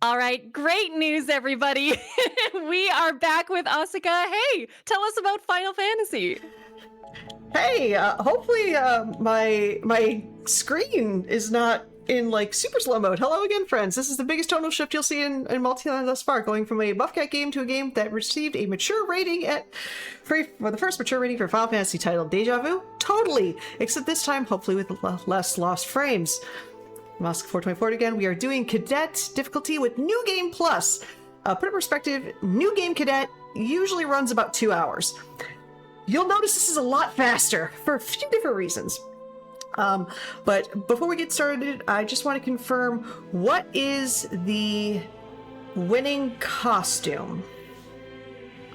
All right, great news, everybody. We are back with Asuka. Hey, tell us about Final Fantasy. Hey, hopefully my screen is not in like super slow mode. Hello again, friends. This is the biggest tonal shift you'll see in Multithon thus far, going from a buff cat game to a game that received a mature rating for the first mature rating for Final Fantasy title. Deja vu? Totally! Except this time, hopefully with less lost frames. Asuka424 again. We are doing Cadet difficulty with New Game Plus. Put in perspective, New Game Cadet usually runs about 2 hours. You'll notice this is a lot faster for a few different reasons. But before we get started, I just want to confirm, what is the winning costume?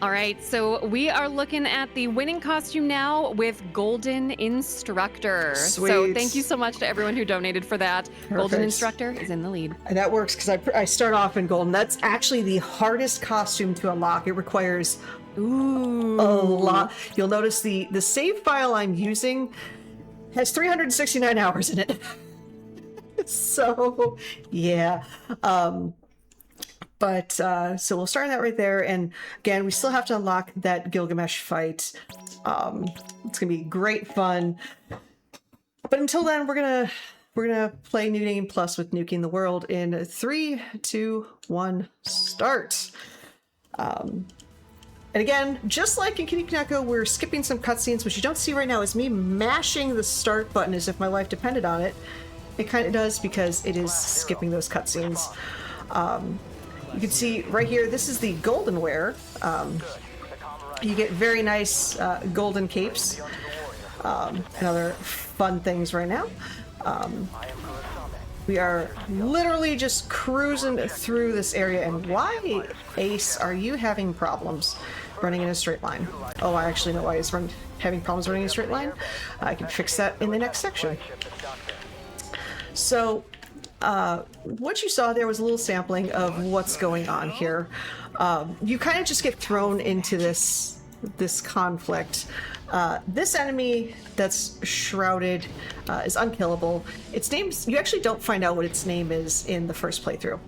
All right, so we are looking at the winning costume now with Golden Instructor. Sweet. So thank you so much to everyone who donated for that. Perfect. Golden Instructor is in the lead. And that works because I start off in golden. That's actually the hardest costume to unlock. It requires a lot. You'll notice the save file I'm using has 369 hours in it. So, yeah. So we'll start that right there, and again, we still have to unlock that Gilgamesh fight. It's gonna be great fun. But until then, we're gonna play New Game Plus with Nuking the World in 3, 2, 1, start. And again, just like in Kineko, we're skipping some cutscenes. What you don't see right now is me mashing the start button as if my life depended on it. It kind of does because it is skipping those cutscenes. You can see right here, this is the golden wear. You get very nice golden capes and other fun things right now. We are literally just cruising through this area. And why, Ace, are you having problems running in a straight line? Oh, I actually know why he's having problems running in a straight line. I can fix that in the next section. So, what you saw there was a little sampling of what's going on here. You kind of just get thrown into this conflict. This enemy that's shrouded is unkillable. Its name, you actually don't find out what its name is in the first playthrough.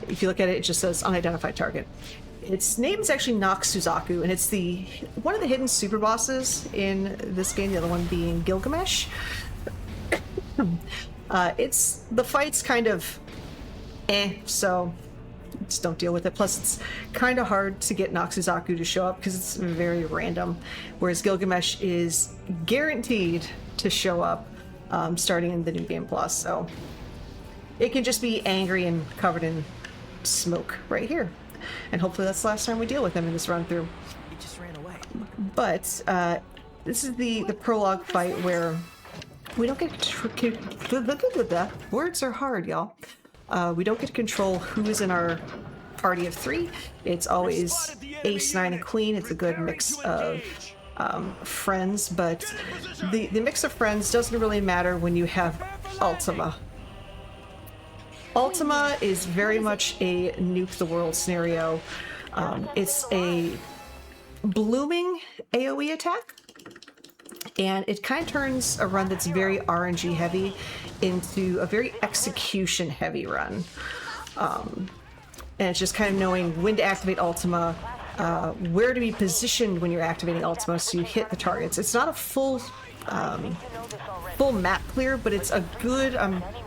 If you look at it, it just says unidentified target. Its name is actually Suzaku, and it's one of the hidden super bosses in this game, the other one being Gilgamesh. The fight's kind of so just don't deal with it. Plus, it's kind of hard to get Suzaku to show up because it's very random, whereas Gilgamesh is guaranteed to show up starting in the New Game Plus. So it can just be angry and covered in smoke right here, and hopefully that's the last time we deal with him in this run through. He just ran away. But this is the prologue fight where we don't get words are hard, y'all. We don't get to control who is in our party of 3. It's always Ace, 9, and Queen. It's a good mix of friends, but the mix of friends doesn't really matter when you have Ultima. Ultima is very much a nuke the world scenario. It's a blooming AoE attack, and it kind of turns a run that's very RNG heavy into a very execution heavy run. And it's just kind of knowing when to activate Ultima, where to be positioned when you're activating Ultima so you hit the targets. It's not a full map clear, but it's a good,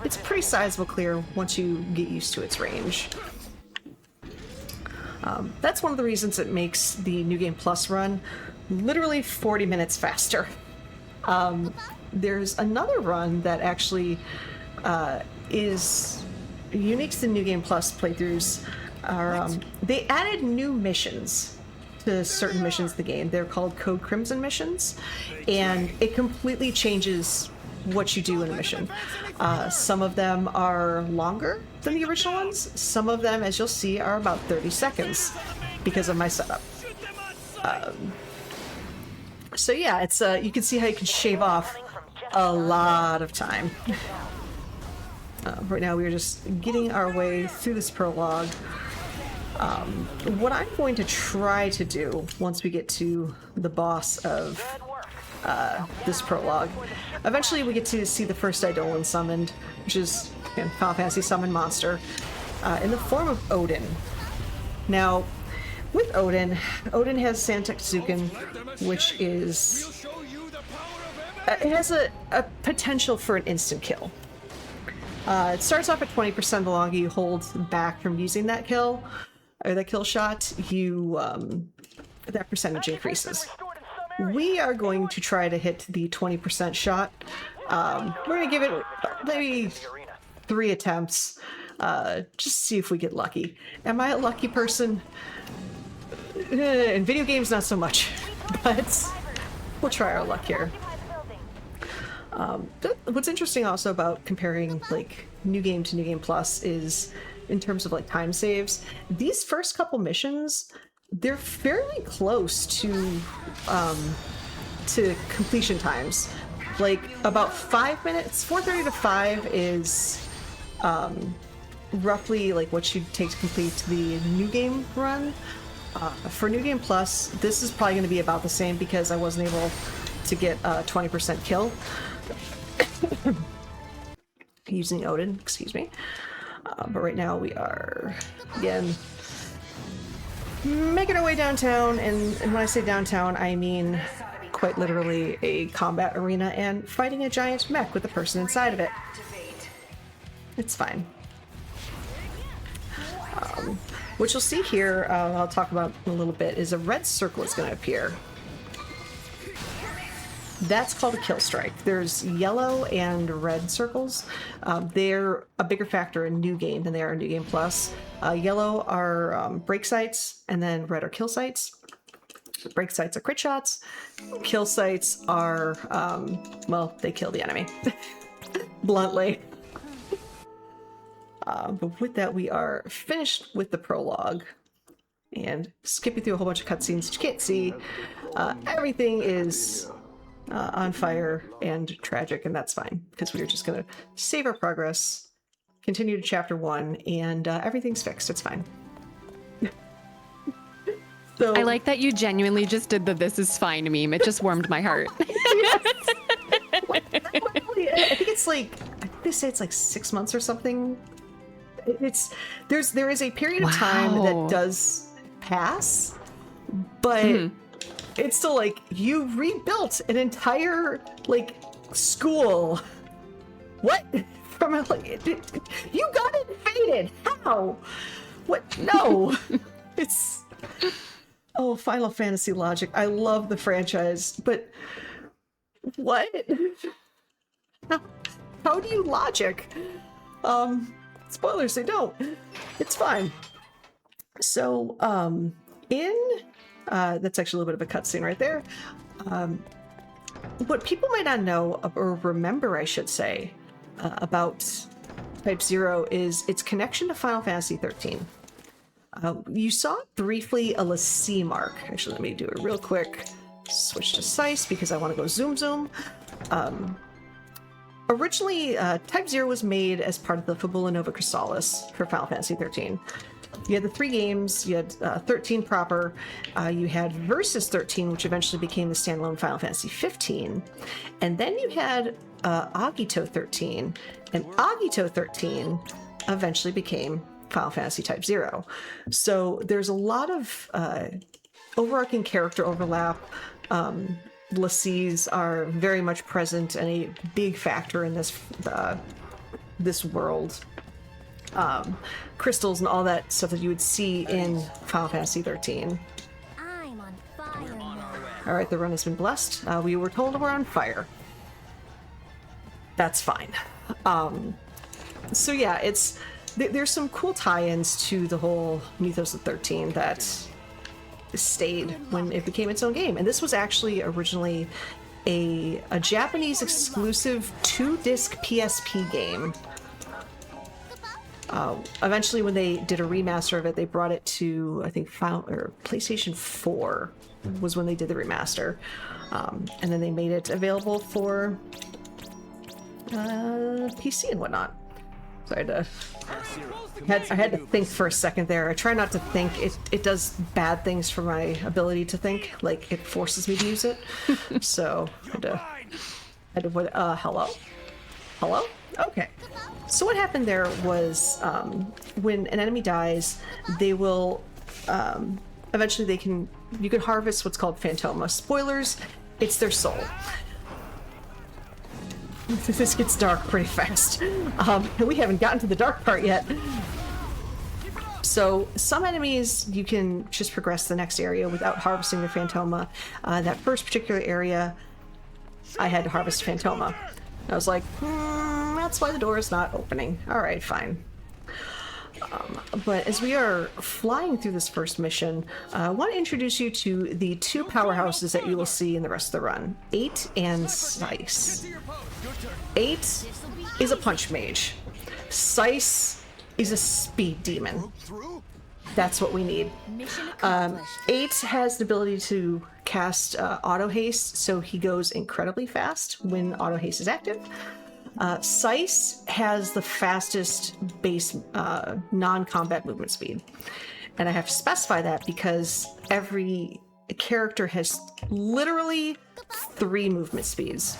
it's a pretty sizable clear once you get used to its range. That's one of the reasons it makes the New Game Plus run literally 40 minutes faster. There's another run that actually is unique to the New Game Plus playthroughs. They added new missions to certain missions in the game. They're called Code Crimson missions, and it completely changes what you do in a mission. Some of them are longer than the original ones. Some of them, as you'll see, are about 30 seconds because of my setup. So yeah, it's you can see how you can shave off a lot of time. Right now we are just getting our way through this prologue. What I'm going to try to do once we get to the boss of this prologue, eventually we get to see the first Eidolon summoned, which is, again, Final Fantasy summon monster. in the form of Odin. Now, with Odin, Odin has Santekzuken, which is... it has a potential for an instant kill. It starts off at 20%. The longer you hold back from using that kill, or that kill shot, that percentage increases. We are going to try to hit the 20% shot. We're going to give it maybe 3 attempts, just see if we get lucky. Am I a lucky person? In video games, not so much, but we'll try our luck here. What's interesting also about comparing like New Game to New Game Plus is in terms of like time saves. These first couple missions, they're fairly close to completion times. Like about 5 minutes, 4:30 to 5 is roughly like what you'd take to complete the New Game run. For New Game Plus, this is probably going to be about the same because I wasn't able to get a 20% kill. Using Odin, excuse me. But right now we are, again, making our way downtown, and when I say downtown, I mean quite literally a combat arena and fighting a giant mech with a person inside of it. It's fine. What you'll see here, I'll talk about in a little bit, is a red circle is going to appear. That's called a kill strike. There's yellow and red circles. They're a bigger factor in New Game than they are in New Game Plus. Yellow are break sites, and then red are kill sites. Break sites are crit shots. Kill sites are, well, they kill the enemy. Bluntly. But with that, we are finished with the prologue. And skipping through a whole bunch of cutscenes that you can't see. Everything is on fire and tragic, and that's fine, because we're just going to save our progress, continue to chapter 1, and everything's fixed. It's fine. So, I like that you genuinely just did the "this is fine" meme. It just warmed my heart. Yes. I think it's like, I think they say it's like 6 months or something. There is a period of time that does pass, but it's still like you rebuilt an entire like school. What? From a, like, you got it faded. How? What? No. It's Final Fantasy logic. I love the franchise, but what? How do you logic? Spoilers, they don't. It's fine. So, that's actually a little bit of a cutscene right there. What people might not know, or remember, I should say, about Type-0 is its connection to Final Fantasy 13. You saw briefly a Lassie mark. Actually, let me do it real quick. Switch to Sice because I want to go zoom. Originally, Type-0 was made as part of the Fabula Nova Crystallis for Final Fantasy 13. You had the 3 games, you had 13 proper, you had Versus 13, which eventually became the standalone Final Fantasy 15, and then you had Agito 13, and Agito 13 eventually became Final Fantasy Type-0. So there's a lot of overarching character overlap. Lassies are very much present and a big factor in this world. Crystals and all that stuff that you would see in Final Fantasy 13. I'm on fire now. Alright, the run has been blessed. We were told we're on fire. That's fine. So yeah, there's some cool tie-ins to the whole mythos of 13 that stayed when it became its own game. And this was actually originally a Japanese exclusive 2-disc PSP game. Eventually, when they did a remaster of it, they brought it to, I think, PlayStation 4 was when they did the remaster. And then they made it available for PC and whatnot. So I had to think for a second there. I try not to think. It does bad things for my ability to think. Like, it forces me to use it. So I had to hello? Hello? Okay. So what happened there was when an enemy dies, they will eventually you can harvest what's called Phantoma. Spoilers, it's their soul. This gets dark pretty fast. We haven't gotten to the dark part yet. So some enemies you can just progress to the next area without harvesting the Phantoma. That first particular area, I had to harvest Phantoma. I was like, that's why the door is not opening. All right, fine. But as we are flying through this first mission, I want to introduce you to the two powerhouses that you will see in the rest of the run, 8 and Slice. 8 is a punch mage. Slice is a speed demon. That's what we need. 8 has the ability to cast auto haste, so he goes incredibly fast when auto haste is active. Slice has the fastest base non-combat movement speed. And I have to specify that because every character has literally 3 movement speeds.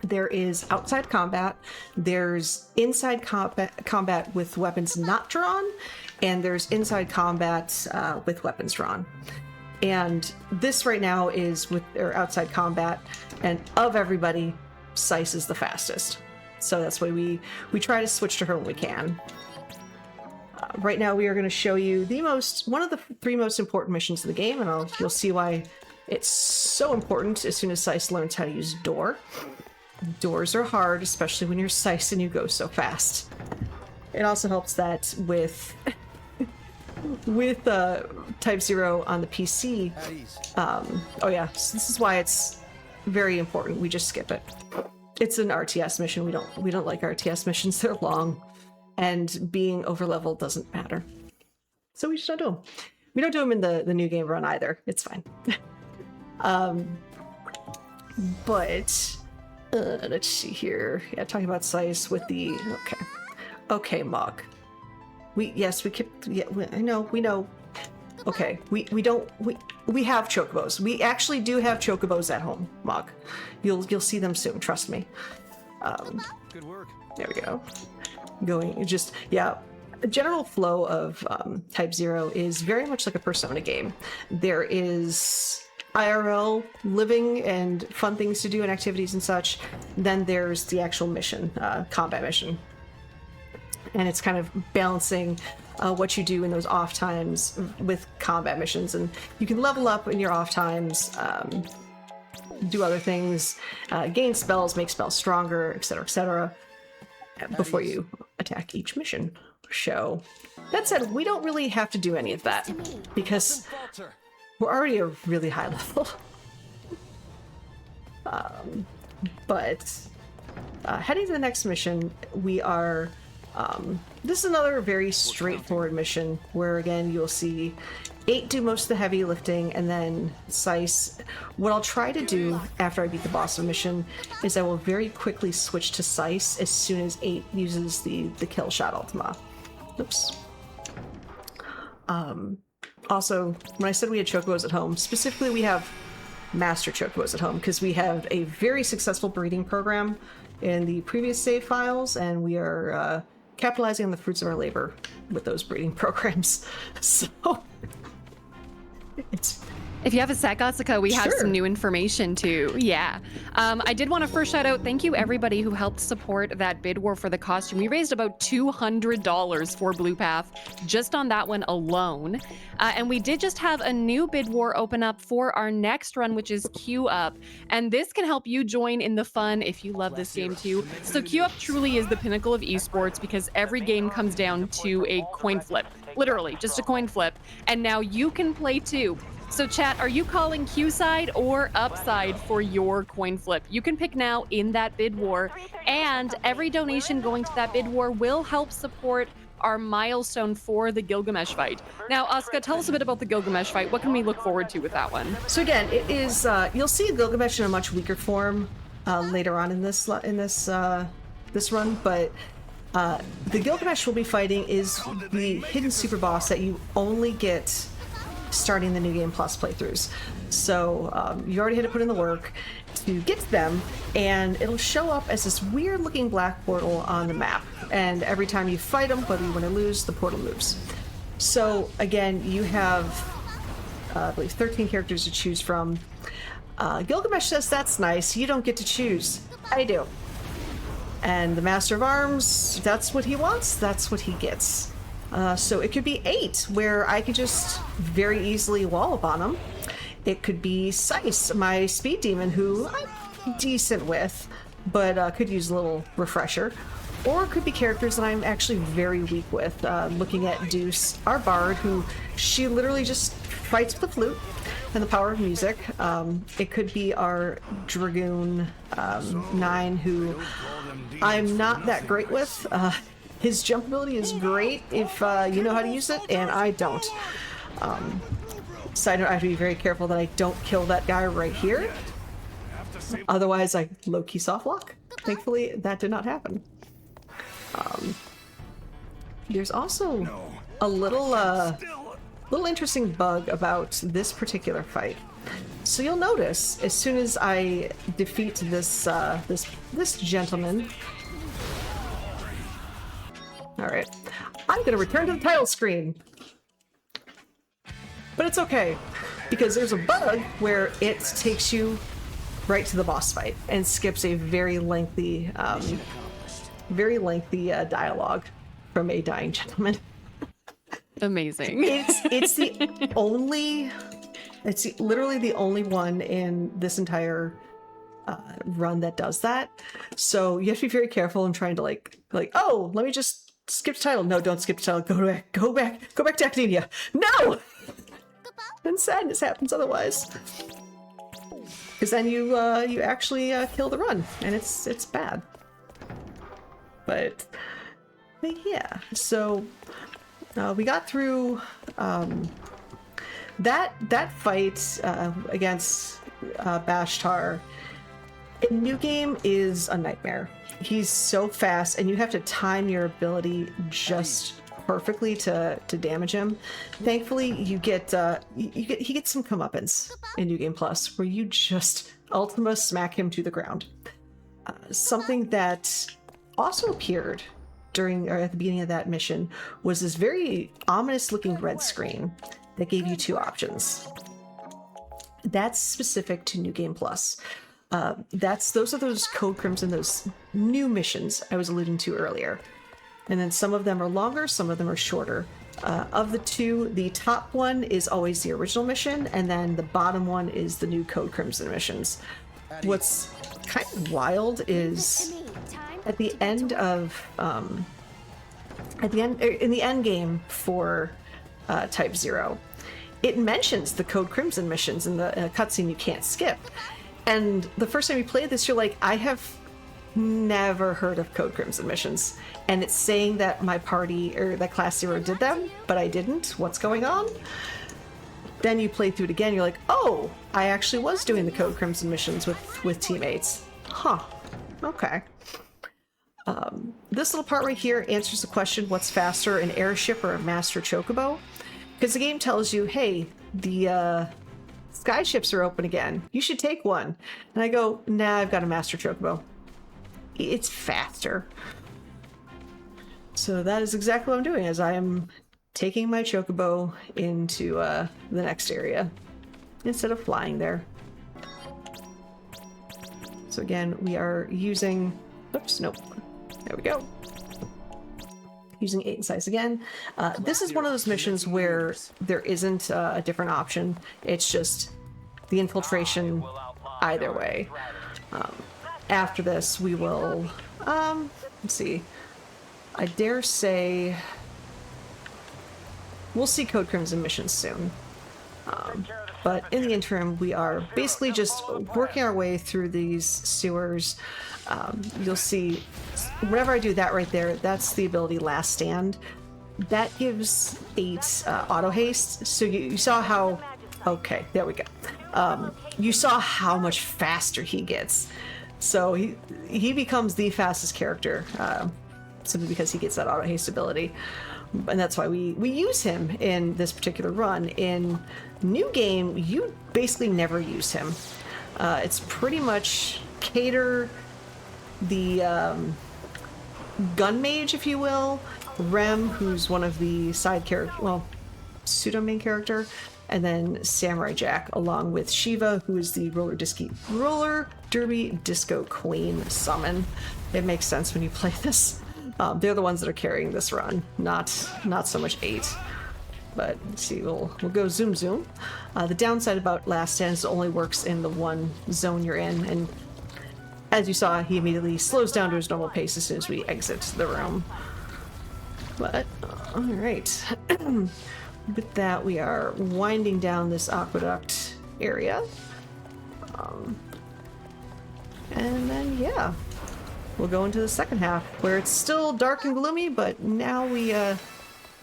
There is outside combat, there's inside combat with weapons not drawn, and there's inside combat with weapons drawn. And this right now is with their outside combat, and of everybody, Slice is the fastest. So that's why we try to switch to her when we can. Right now we are going to show you one of the 3 most important missions in the game, and you'll see why it's so important as soon as Slice learns how to use Door. Doors are hard, especially when you're Slice and you go so fast. It also helps that with Type-0 on the PC. Oh yeah, so this is why it's very important. We just skip it. It's an RTS mission. We don't like RTS missions. They're long, and being overleveled doesn't matter. So we just don't do them. We don't do them in the new game run either. It's fine. But let's see here. Yeah, talking about Slice with the okay, Mog. We know. Okay, we have chocobos. We actually do have chocobos at home, Mog. You'll see them soon, trust me. Good work. There we go. The general flow of Type-0 is very much like a Persona game. There is IRL living and fun things to do and activities and such. Then there's the actual mission, combat mission. And it's kind of balancing what you do in those off times with combat missions. And you can level up in your off times, do other things, gain spells, make spells stronger, etc., before you attack each mission. That said, we don't really have to do any of that because we're already a really high level. But heading to the next mission, we are... this is another very straightforward mission where, again, you'll see 8 do most of the heavy lifting, and then Slice. What I'll try to do after I beat the boss of the mission is I will very quickly switch to Slice as soon as 8 uses the kill shot ultima. Oops. Also, when I said we had chocobos at home, specifically we have master chocobos at home because we have a very successful breeding program in the previous save files, and we are capitalizing on the fruits of our labor with those breeding programs. So it's... If you have a sec, Asuka, we have some new information too. Yeah. I did want to first shout out, thank you everybody who helped support that bid war for the costume. We raised about $200 for Blue Path just on that one alone. And we did just have a new bid war open up for our next run, which is Queue Up. And this can help you join in the fun if you love this game too. So Queue Up truly is the pinnacle of esports because every game comes down to a coin flip. Literally, just a coin flip. And now you can play too. So chat, are you calling Q side or upside for your coin flip? You can pick now in that bid war, and every donation going to that bid war will help support our milestone for the Gilgamesh fight. Now, Asuka, tell us a bit about the Gilgamesh fight. What can we look forward to with that one? So again, it is you'll see Gilgamesh in a much weaker form later on in this run, but the Gilgamesh we'll be fighting is the hidden super boss that you only get starting the New Game Plus playthroughs. So you already had to put in the work. to get to them, and it'll show up as this weird looking black portal on the map. And every time you fight them, whether you win or lose, the portal moves. So again, you have, I believe, 13 characters to choose from. Gilgamesh says that's nice, you don't get to choose. I do. And the Master of Arms, that's what he wants, that's what he gets. So it could be 8, where I could just very easily wallop on him. It could be Sice, my speed demon, who I'm decent with, but could use a little refresher. Or it could be characters that I'm actually very weak with. Looking at Deuce, our bard, who she literally just fights with the flute and the power of music. It could be our Dragoon 9, who I'm not that great with. His jump ability is great if you know how to use it, and I don't. Side note, I have to be very careful that I don't kill that guy right here. Otherwise, I low-key soft lock. Thankfully, that did not happen. There's also a little interesting bug about this particular fight. So you'll notice as soon as I defeat this this gentleman. All right, I'm gonna return to the title screen, but it's okay because there's a bug where it takes you right to the boss fight and skips a very lengthy dialogue from a dying gentleman. Amazing. It's literally the only one in this entire run that does that. So you have to be very careful in trying to like, oh, let me just skip the title. No, don't skip the title. Go back to academia. No! And sadness happens otherwise. Because then you actually kill the run, and it's bad. But yeah, so we got through that fight against Bashtar. In New Game is a nightmare. He's so fast, and you have to time your ability just perfectly to damage him. Thankfully, he gets some comeuppance in New Game Plus, where you just Ultima smack him to the ground. Something that also appeared at the beginning of that mission was this very ominous looking red screen that gave you 2 options. That's specific to New Game Plus. Those are those Code Crimson, those new missions I was alluding to earlier. And then some of them are longer, some of them are shorter. Of the 2, the top one is always the original mission, and then the bottom one is the new Code Crimson missions. What's kind of wild is at the end of in the end game for Type-0, it mentions the Code Crimson missions in the cutscene you can't skip. And the first time you play this, you're like, I have never heard of Code Crimson missions, and it's saying that my party or that Class 0 did them, but I didn't. What's going on? Then you play through it again, you're like, oh, I actually was doing the Code Crimson missions with teammates. Huh. Okay. This little part right here answers the question, what's faster, an airship or a master chocobo? Because the game tells you, hey, the skyships are open again. You should take one. And I go, nah, I've got a master chocobo. It's faster. So that is exactly what I'm doing, as I am taking my chocobo into the next area instead of flying there. So again, we are using... Oops, nope. There we go. Using 8 and Sice again. This is one of those missions where there isn't a different option. It's just the infiltration either way. After this, we will... let's see. I dare say... We'll see Code Crimson missions soon. But in the interim, we are basically just working our way through these sewers. You'll see, whenever I do that right there, that's the ability Last Stand. That gives 8 auto haste. So you saw how... Okay, there we go. You saw how much faster he gets. So he becomes the fastest character, simply because he gets that auto haste ability. And that's why we use him in this particular run. In New Game, you basically never use him. It's pretty much cater the gun mage, if you will, Rem, who's one of the side character, well, pseudo main character, and then Samurai Jack, along with Shiva, who is the roller derby disco queen summon. It makes sense when you play this. They're the ones that are carrying this run, not so much 8. But let's see, we'll go zoom zoom. The downside about Last Stand is it only works in the one zone you're in, and as you saw, he immediately slows down to his normal pace as soon as we exit the room. But all right. With that, we are winding down this aqueduct area. And then, yeah, we'll go into the second half, where it's still dark and gloomy, but now we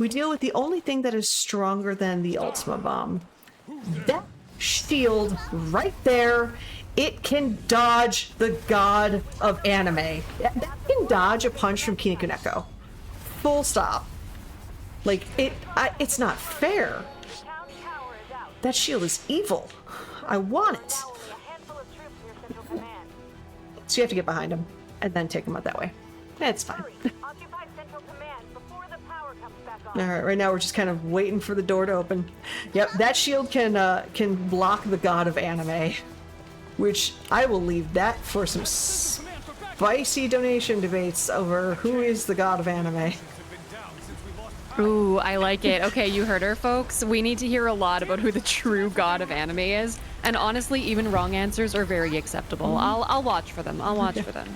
deal with the only thing that is stronger than the Ultima Bomb. That shield right there, it can dodge the god of anime. That can dodge a punch from Kinekuneko. Full stop. Like, it's not fair. That shield is evil. I want it. So you have to get behind him and then take him out that way. It's fine. Alright, right now we're just kind of waiting for the door to open. Yep, that shield can block the god of anime. Which I will leave that for some spicy donation debates over who is the god of anime. Ooh, I like it. Okay, you heard her, folks. We need to hear a lot about who the true god of anime is. And honestly, even wrong answers are very acceptable. I'll watch for them. I'll watch for them.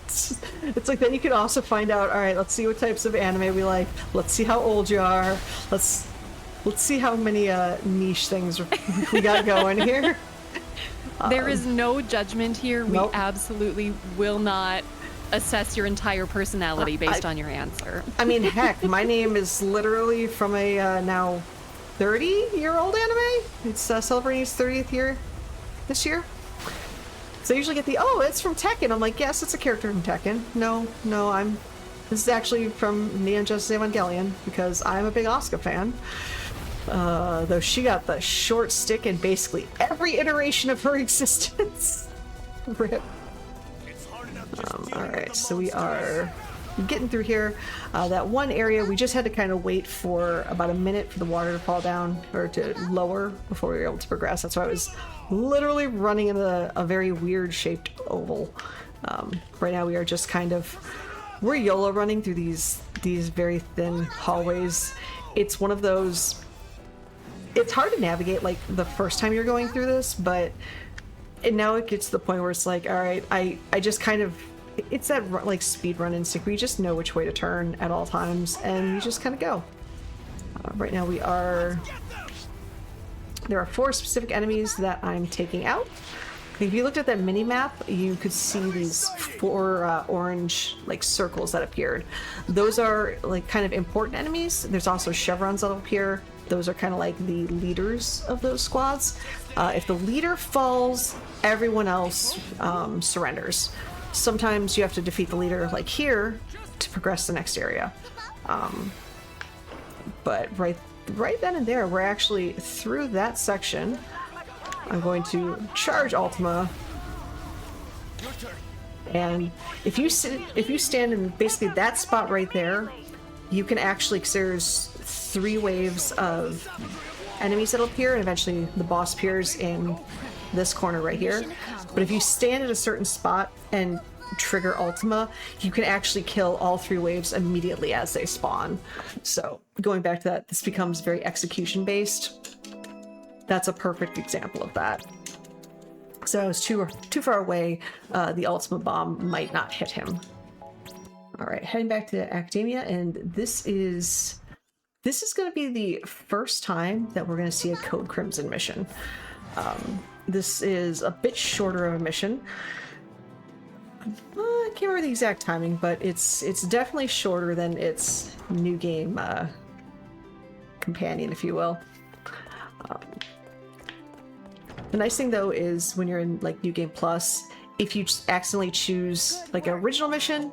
It's like then you can also find out, all right, let's see what types of anime we like. Let's see how old you are. Let's see how many niche things we got going here. There is no judgment here. Nope. We absolutely will not assess your entire personality based on your answer. I mean, heck, my name is literally from a now 30-year-old anime. It's celebrating its 30th year this year. So I usually get the, oh, it's from Tekken. I'm like, yes, it's a character from Tekken. No, this is actually from Neon Genesis Evangelion, because I'm a big Asuka fan. Though she got the short stick in basically every iteration of her existence. Rip. Alright, so we are getting through here. That one area, we just had to kind of wait for about a minute for the water to fall down, or to lower, before we were able to progress. That's why I was literally running in a very weird shaped oval. Right now we are just kind of, we're YOLO running through these very thin hallways. It's one of those, it's hard to navigate like the first time you're going through this, but now it gets to the point where it's like, all right, I just kind of, it's that like speed run instinct where you just know which way to turn at all times, and you just kind of go. Right now there are 4 specific enemies that I'm taking out. If you looked at that mini map, you could see these 4 orange like circles that appeared. Those are like kind of important enemies. There's also chevrons that appear. Those are kind of like the leaders of those squads. If the leader falls, everyone else surrenders. Sometimes you have to defeat the leader, like here, to progress to the next area. But right then and there, we're actually through that section. I'm going to charge Ultima, and if you stand in basically that spot right there, you can actually, because there's 3 waves of enemies that'll appear, and eventually the boss appears in this corner right here. But if you stand at a certain spot and trigger Ultima, you can actually kill all 3 waves immediately as they spawn. So going back to that, this becomes very execution based. That's a perfect example of that. So I was too far away, the Ultima Bomb might not hit him. All right, heading back to Academia, and this is going to be the first time that we're going to see a Code Crimson mission. This is a bit shorter of a mission. I can't remember the exact timing, but it's definitely shorter than its new game companion, if you will. The nice thing though is when you're in like New Game Plus, if you accidentally choose like an original mission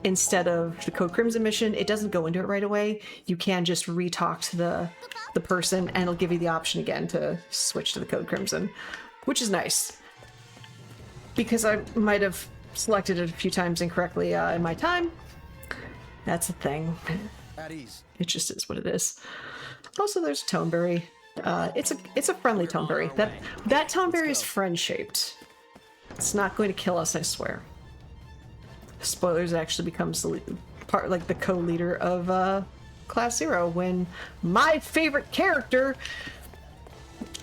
instead of the Code Crimson mission, it doesn't go into it right away. You can just re-talk to the person, and it'll give you the option again to switch to the Code Crimson, which is nice. Because I might have selected it a few times incorrectly in my time. That's a thing. At ease. It just is what it is. Also, there's Toneberry. It's a friendly Toneberry. That Toneberry is friend-shaped. It's not going to kill us, I swear. Spoilers, it actually becomes the part, like the co-leader of Class 0 when my favorite character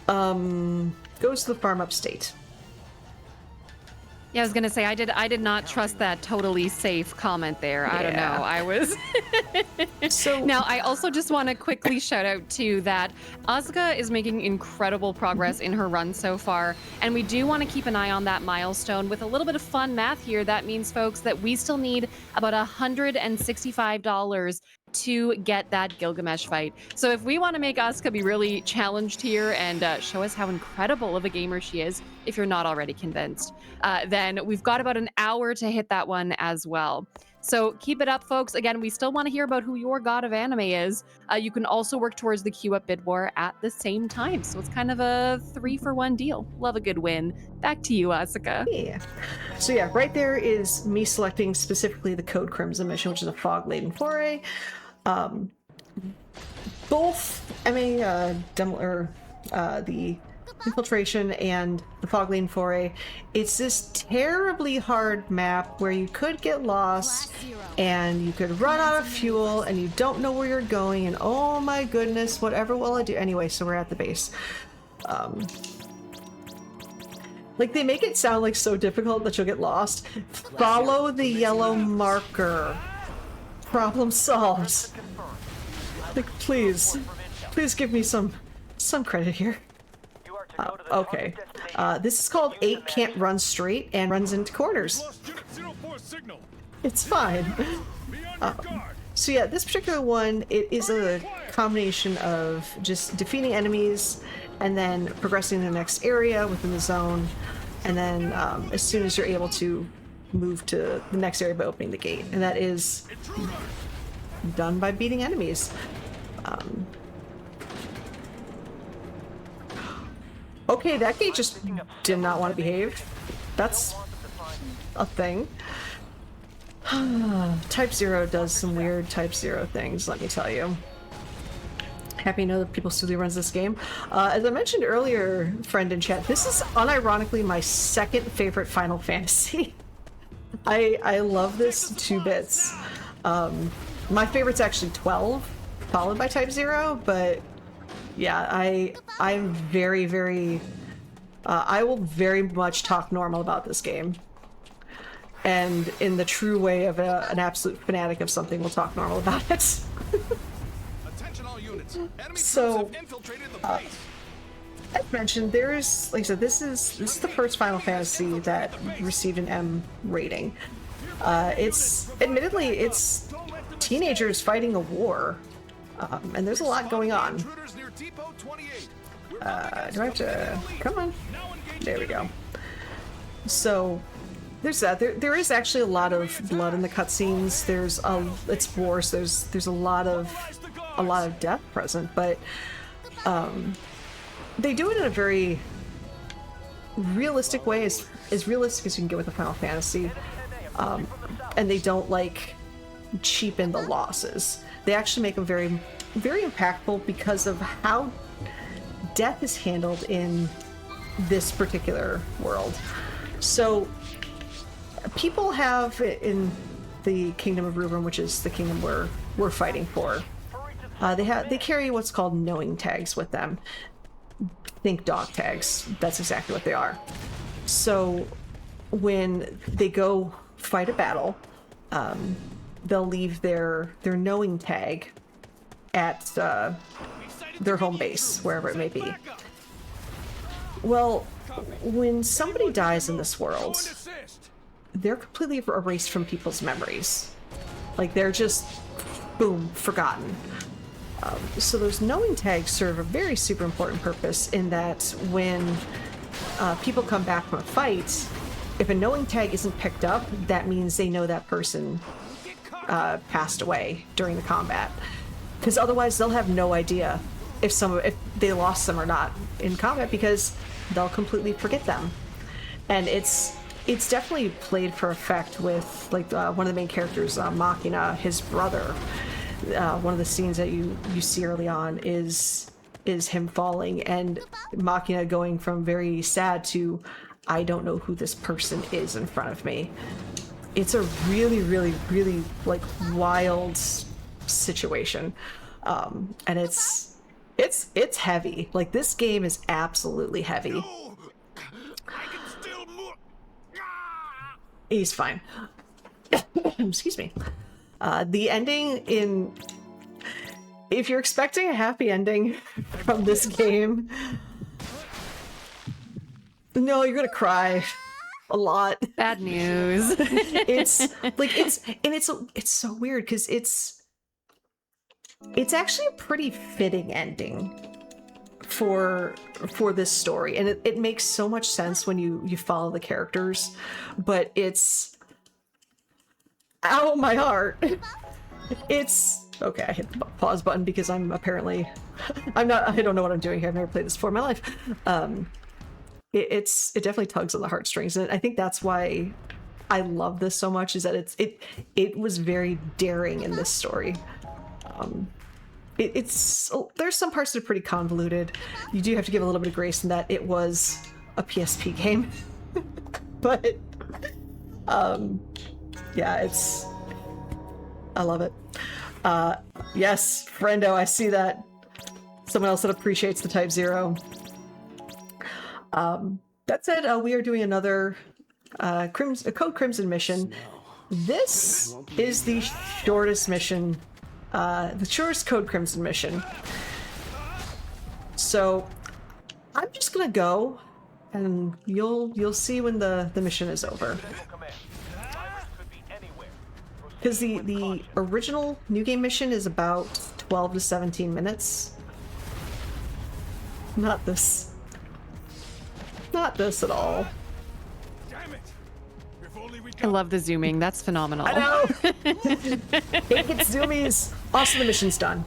goes to the farm upstate. Yeah, I was gonna say I did not trust that totally safe comment there. I don't know. Yeah. I was. So Now, I also just want to quickly shout out to that Asuka is making incredible progress in her run so far, and we do want to keep an eye on that milestone. With a little bit of fun math here, that means, folks, that we still need about $165 to get that Gilgamesh fight. So if we want to make Asuka be really challenged here and show us how incredible of a gamer she is, if you're not already convinced, then we've got about an hour to hit that one as well. So keep it up, folks. Again, we still want to hear about who your god of anime is. You can also work towards the queue up bid war at the same time. So it's kind of a 3-for-1 deal. Love a good win. Back to you, Asuka. yeah. So yeah, right there is me selecting specifically the Code Crimson mission, which is a fog-laden foray. Both the infiltration and the fog-laden foray, it's this terribly hard map where you could get lost and you could run out of fuel and you don't know where you're going, and oh my goodness, whatever will I do? Anyway, so we're at the base. Like, they make it sound like so difficult that you'll get lost. Follow the yellow marker. Problem solved. Like, please give me some credit here. Okay. This is called 8 Can't Run Straight and runs into corners. It's fine. So yeah, this particular one, it is a combination of just defeating enemies and then progressing to the next area within the zone, and then as soon as you're able to move to the next area by opening the gate, and that is done by beating enemies. Okay, that gate just did not want to behave. That's a thing. Type-0 does some weird Type-0 things, let me tell you. Happy to know that people still runs this game. As I mentioned earlier, friend in chat, this is unironically my second favorite Final Fantasy. I love this 2 bits. My favorite's actually 12, followed by Type-0, but yeah, I'm very, very... I will very much talk normal about this game. And in the true way of an absolute fanatic of something, we'll talk normal about it. Attention all units. Enemy So, troops have infiltrated the base. as mentioned, there's, like I said, this is the first Final Fantasy that received an M rating. It's teenagers fighting a war, and there's a lot going on. Intruders near Depot 28. Do I have to... Come on. There we go. So, there's that. There is actually a lot of blood in the cutscenes. It's war, so there's a lot of death present, but they do it in a very realistic way, as realistic as you can get with a Final Fantasy, and they don't like cheapen the losses. They actually make them very, very impactful because of how death is handled in this particular world. So people have in the Kingdom of Rubrum, which is the kingdom we're fighting for, they carry what's called knowing tags with them. Think dog tags. That's exactly what they are. So when they go fight a battle, they'll leave their knowing tag at their home base, wherever it may be. Well, when somebody dies in this world, they're completely erased from people's memories. Like, they're just, boom, forgotten. So those knowing tags serve a very super important purpose in that when people come back from a fight, if a knowing tag isn't picked up, that means they know that person passed away during the combat. Because otherwise they'll have no idea if they lost them or not in combat, because they'll completely forget them. And it's definitely played for effect with like one of the main characters, Machina, his brother. One of the scenes that you see early on is him falling and Machina going from very sad to, I don't know who this person is in front of me. It's a really, really, really like wild situation, and it's heavy. Like, this game is absolutely heavy. No! I can still move. He's fine. Excuse me. The ending in... If you're expecting a happy ending from this game, no, you're gonna cry a lot. Bad news. It's like it's so weird because it's actually a pretty fitting ending for this story, and it makes so much sense when you follow the characters, but it's, ow, my heart. It's okay. I hit the pause button because I don't know what I'm doing here. I've never played this before in my life. It definitely tugs on the heartstrings, and I think that's why I love this so much, is that it was very daring in this story. There's some parts that are pretty convoluted. You do have to give a little bit of grace in that it was a PSP game. But yeah, I love it. Yes, friendo, I see that. Someone else that appreciates the Type-0. That said, we are doing another Code Crimson mission. This is the shortest mission, the shortest Code Crimson mission. So I'm just gonna go, and you'll see when the mission is over. Because the original New Game mission is about 12 to 17 minutes. Not this. Not this at all. Damn it! If only we I love the zooming. That's phenomenal. I know! It gets zoomies! Also, the mission's done.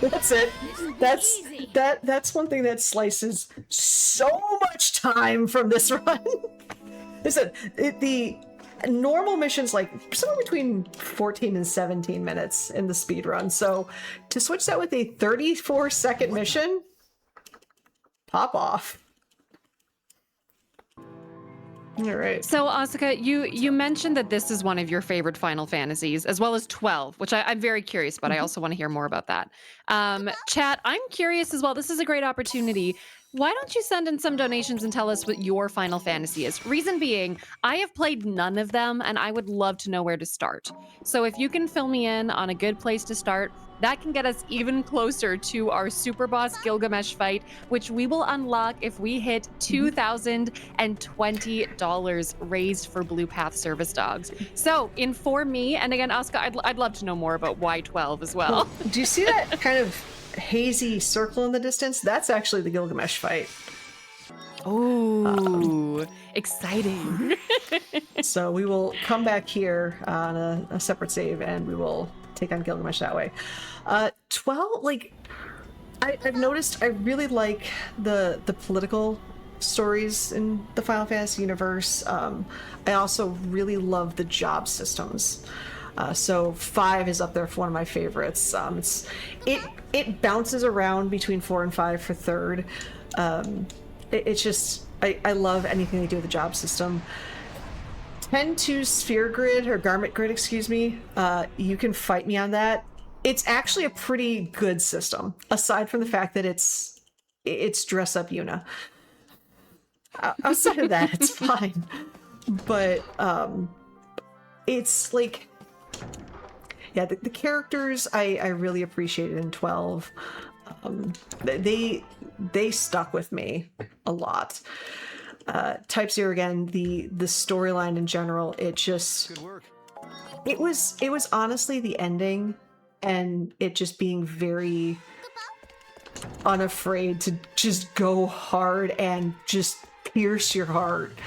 That's it. That's one thing that slices so much time from this run. Listen, the normal mission's like somewhere between 14 and 17 minutes in the speed run. So to switch that with a 34-second mission, pop off. All right. So, Asuka, you mentioned that this is one of your favorite Final Fantasies, as well as 12, which I'm very curious about. I also want to hear more about that. Chat, I'm curious as well. This is a great opportunity. Why don't you send in some donations and tell us what your Final Fantasy is? Reason being, I have played none of them, and I would love to know where to start. So if you can fill me in on a good place to start, that can get us even closer to our Super Boss Gilgamesh fight, which we will unlock if we hit $2,020 raised for Blue Path Service Dogs. So inform me, and again, Asuka, I'd love to know more about why 12 as well. Do you see that kind of hazy circle in the distance? That's actually the Gilgamesh fight. Ooh, exciting. So we will come back here on a separate save, and we will take on Gilgamesh that way. 12, like, I've noticed I really like the political stories in the Final Fantasy universe. I also really love the job systems. So 5 is up there for one of my favorites. It bounces around between 4 and 5 for third. It's just, I love anything they do with the job system. 10-2 sphere grid, or garment grid, excuse me. You can fight me on that. It's actually a pretty good system, aside from the fact that it's dress up Yuna. Outside of that, it's fine. But it's like, yeah, the characters I really appreciated in 12. They stuck with me a lot. Type-0 again, the storyline in general, it just, Good work. it was honestly the ending, and it just being very unafraid to just go hard and just pierce your heart.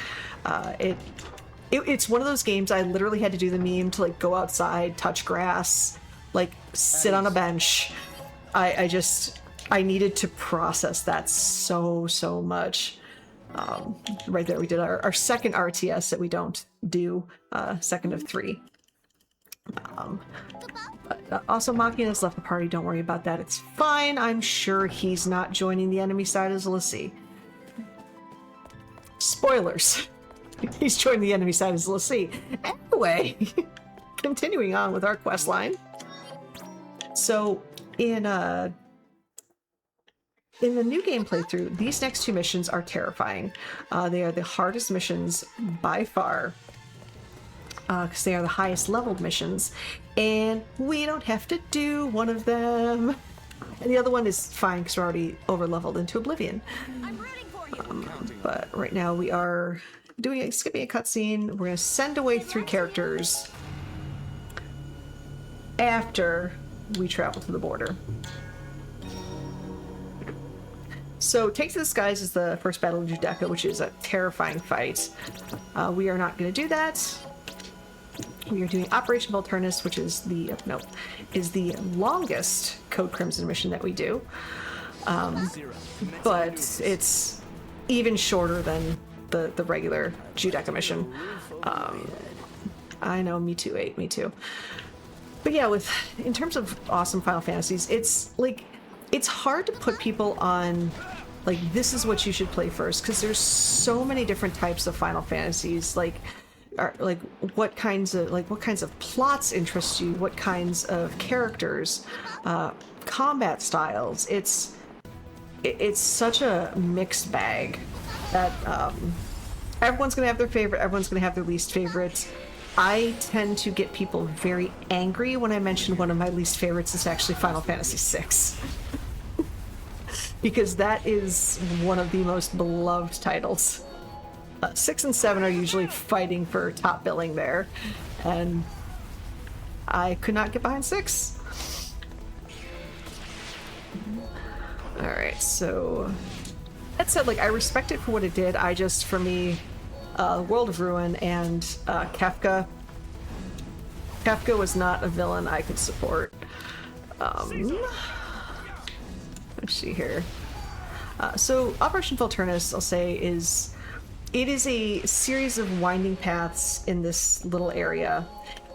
It's one of those games I literally had to do the meme to like go outside, touch grass, like sit on a bench. I needed to process that so much. Right there, we did our second RTS that we don't do, second of 3. But also, Machina has left the party. Don't worry about that. It's fine. I'm sure he's not joining the enemy side as Lassie. Spoilers. He's joined the enemy side as Lassie. Anyway, continuing on with our quest line. So, in the new game playthrough, these next 2 missions are terrifying. They are the hardest missions by far, because they are the highest leveled missions, and we don't have to do one of them. And the other one is fine because we're already over leveled into Oblivion. I'm rooting for you. But right now we are skipping a cutscene. We're going to send away 3 characters after we travel to the border. So, Take to the Skies is the first battle of Judecca, which is a terrifying fight. We are not going to do that. We are doing Operation Volturnus, which is the longest Code Crimson mission that we do. But it's even shorter than the regular Judecca mission. I know, me too, 8, me too. But yeah, in terms of awesome Final Fantasies, it's hard to put people on, like, this is what you should play first, because there's so many different types of Final Fantasies, what kinds of plots interest you, what kinds of characters, combat styles. It's such a mixed bag that everyone's gonna have their favorite, everyone's gonna have their least favorite. I tend to get people very angry when I mention one of my least favorites is actually Final Fantasy VI. Because that is one of the most beloved titles. 6 and 7 are usually fighting for top billing there, and I could not get behind 6. Alright, so that said, I respect it for what it did. For me, World of Ruin and Kefka was not a villain I could support. Let's see here. So Operation Volturnus, I'll say, is a series of winding paths in this little area,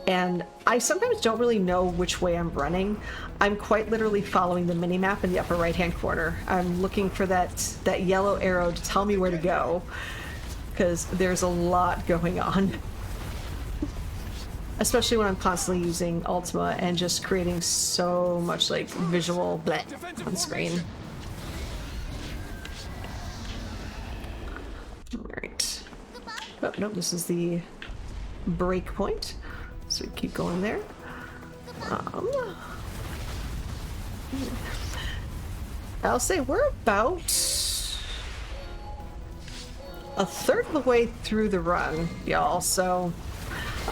and I sometimes don't really know which way I'm running. I'm quite literally following the mini-map in the upper right-hand corner. I'm looking for that yellow arrow to tell me where to go, because there's a lot going on. Especially when I'm constantly using Ultima and just creating so much visual bleh on screen. Alright. Oh, no, this is the break point. So we keep going there. I'll say we're about a third of the way through the run, y'all, so...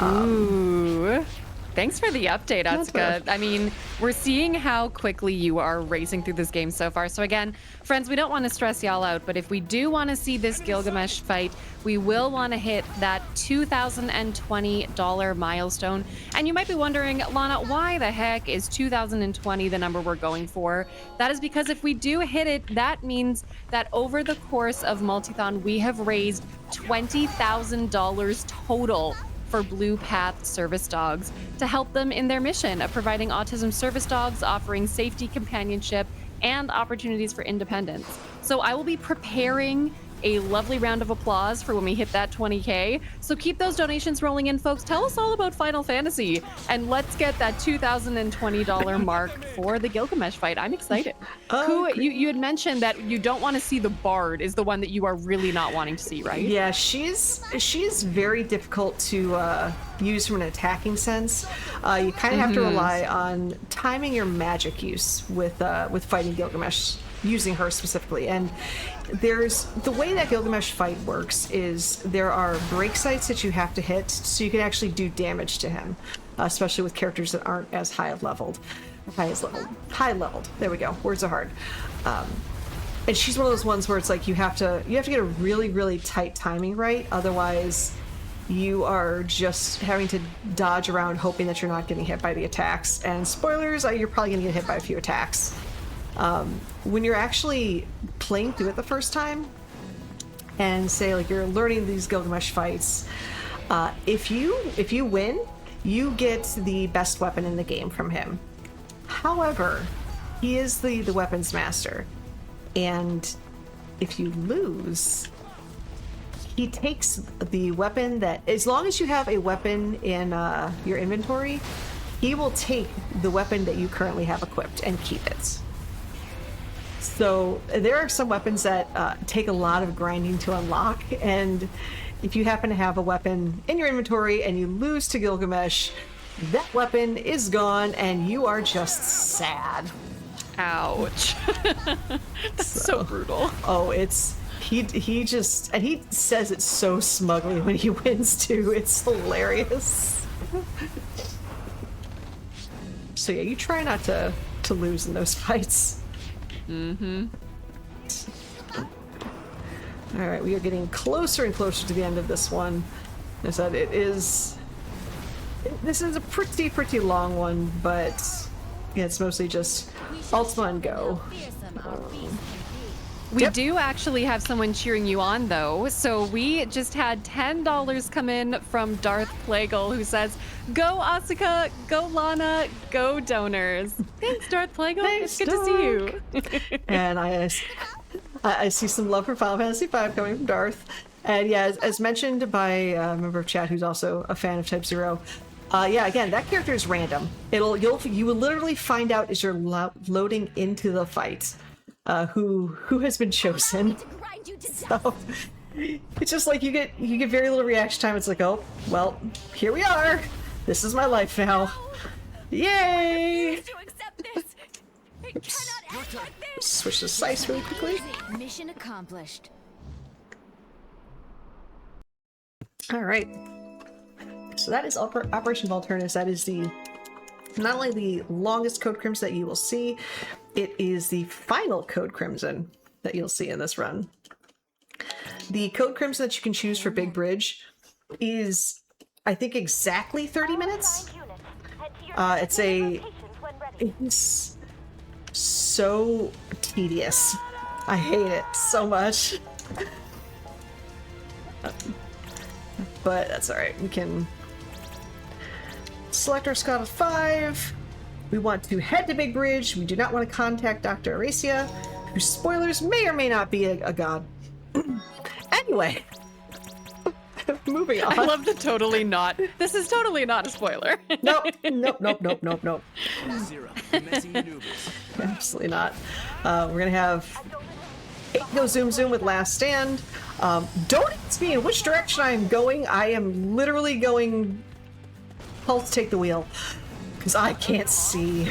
Ooh. Thanks for the update, Asuka. I mean, we're seeing how quickly you are racing through this game so far. So again, friends, we don't want to stress y'all out, but if we do want to see this Gilgamesh fight, we will want to hit that $2,020 milestone. And you might be wondering, Lana, why the heck is 2020 the number we're going for? That is because if we do hit it, that means that over the course of Multithon, we have raised $20,000 total for Blue Path service dogs to help them in their mission of providing autism service dogs, offering safety, companionship, and opportunities for independence. So I will be preparing a lovely round of applause for when we hit that 20K. So keep those donations rolling in, folks. Tell us all about Final Fantasy, and let's get that $2,020 mark for the Gilgamesh fight. I'm excited. You had mentioned that you don't want to see the Bard is the one that you are really not wanting to see, right? Yeah, she's very difficult to use from an attacking sense. You kind of have to rely on timing your magic use with fighting Gilgamesh, using her specifically. And there's the way that Gilgamesh fight works is there are break sites that you have to hit so you can actually do damage to him, especially with characters that aren't as high leveled. high leveled. There we go. Words are hard. And she's one of those ones where it's like you have to get a really, really tight timing right. Otherwise, you are just having to dodge around hoping that you're not getting hit by the attacks. And spoilers, you're probably going to get hit by a few attacks. When you're actually playing through it the first time, and say like you're learning these Gilgamesh fights, if you win, you get the best weapon in the game from him. However, he is the weapons master, and if you lose, he takes the weapon that, as long as you have a weapon in your inventory, he will take the weapon that you currently have equipped and keep it. So there are some weapons that take a lot of grinding to unlock, and if you happen to have a weapon in your inventory and you lose to Gilgamesh, that weapon is gone and you are just sad. Ouch. That's so brutal. Oh, he just, and he says it so smugly when he wins too. It's hilarious. So yeah, you try not to lose in those fights. Mm-hmm. All right, we are getting closer and closer to the end of this one. As I said, this is a pretty long one, but yeah, it's mostly just Ultima and go. We do actually have someone cheering you on, though. So we just had $10 come in from Darth Plagal, who says, "Go Asuka, go Lana, go donors." Thanks, Darth Plagal. Thanks, it's good to see you. And I see some love for Final Fantasy V coming from Darth. And yeah, as mentioned by a member of chat who's also a fan of Type-0, yeah, again, that character is random. You will literally find out as you're loading into the fight who has been chosen. So it's just like you get very little reaction time. It's like, oh well, here we are. This is my life now. Yay! Oops. Switch to Sice really quickly. Mission accomplished. All right. So that is Operation Volturnus. That is not only the longest Code Crimson that you will see, it is the final Code Crimson that you'll see in this run. The Code Crimson that you can choose for Big Bridge is, I think, exactly 30 minutes. It's so tedious. I hate it so much. But that's alright. We can select our Scott of 5. We want to head to Big Bridge. We do not want to contact Dr. Aracia, whose spoilers may or may not be a god. Anyway. Moving on. I love the totally not. This is totally not a spoiler. Nope. Zero. Messy maneuvers. Absolutely not. We're gonna have go zoom with Last Stand. Don't ask me in which direction I am going. I am literally going. Pulse, take the wheel, because I can't see.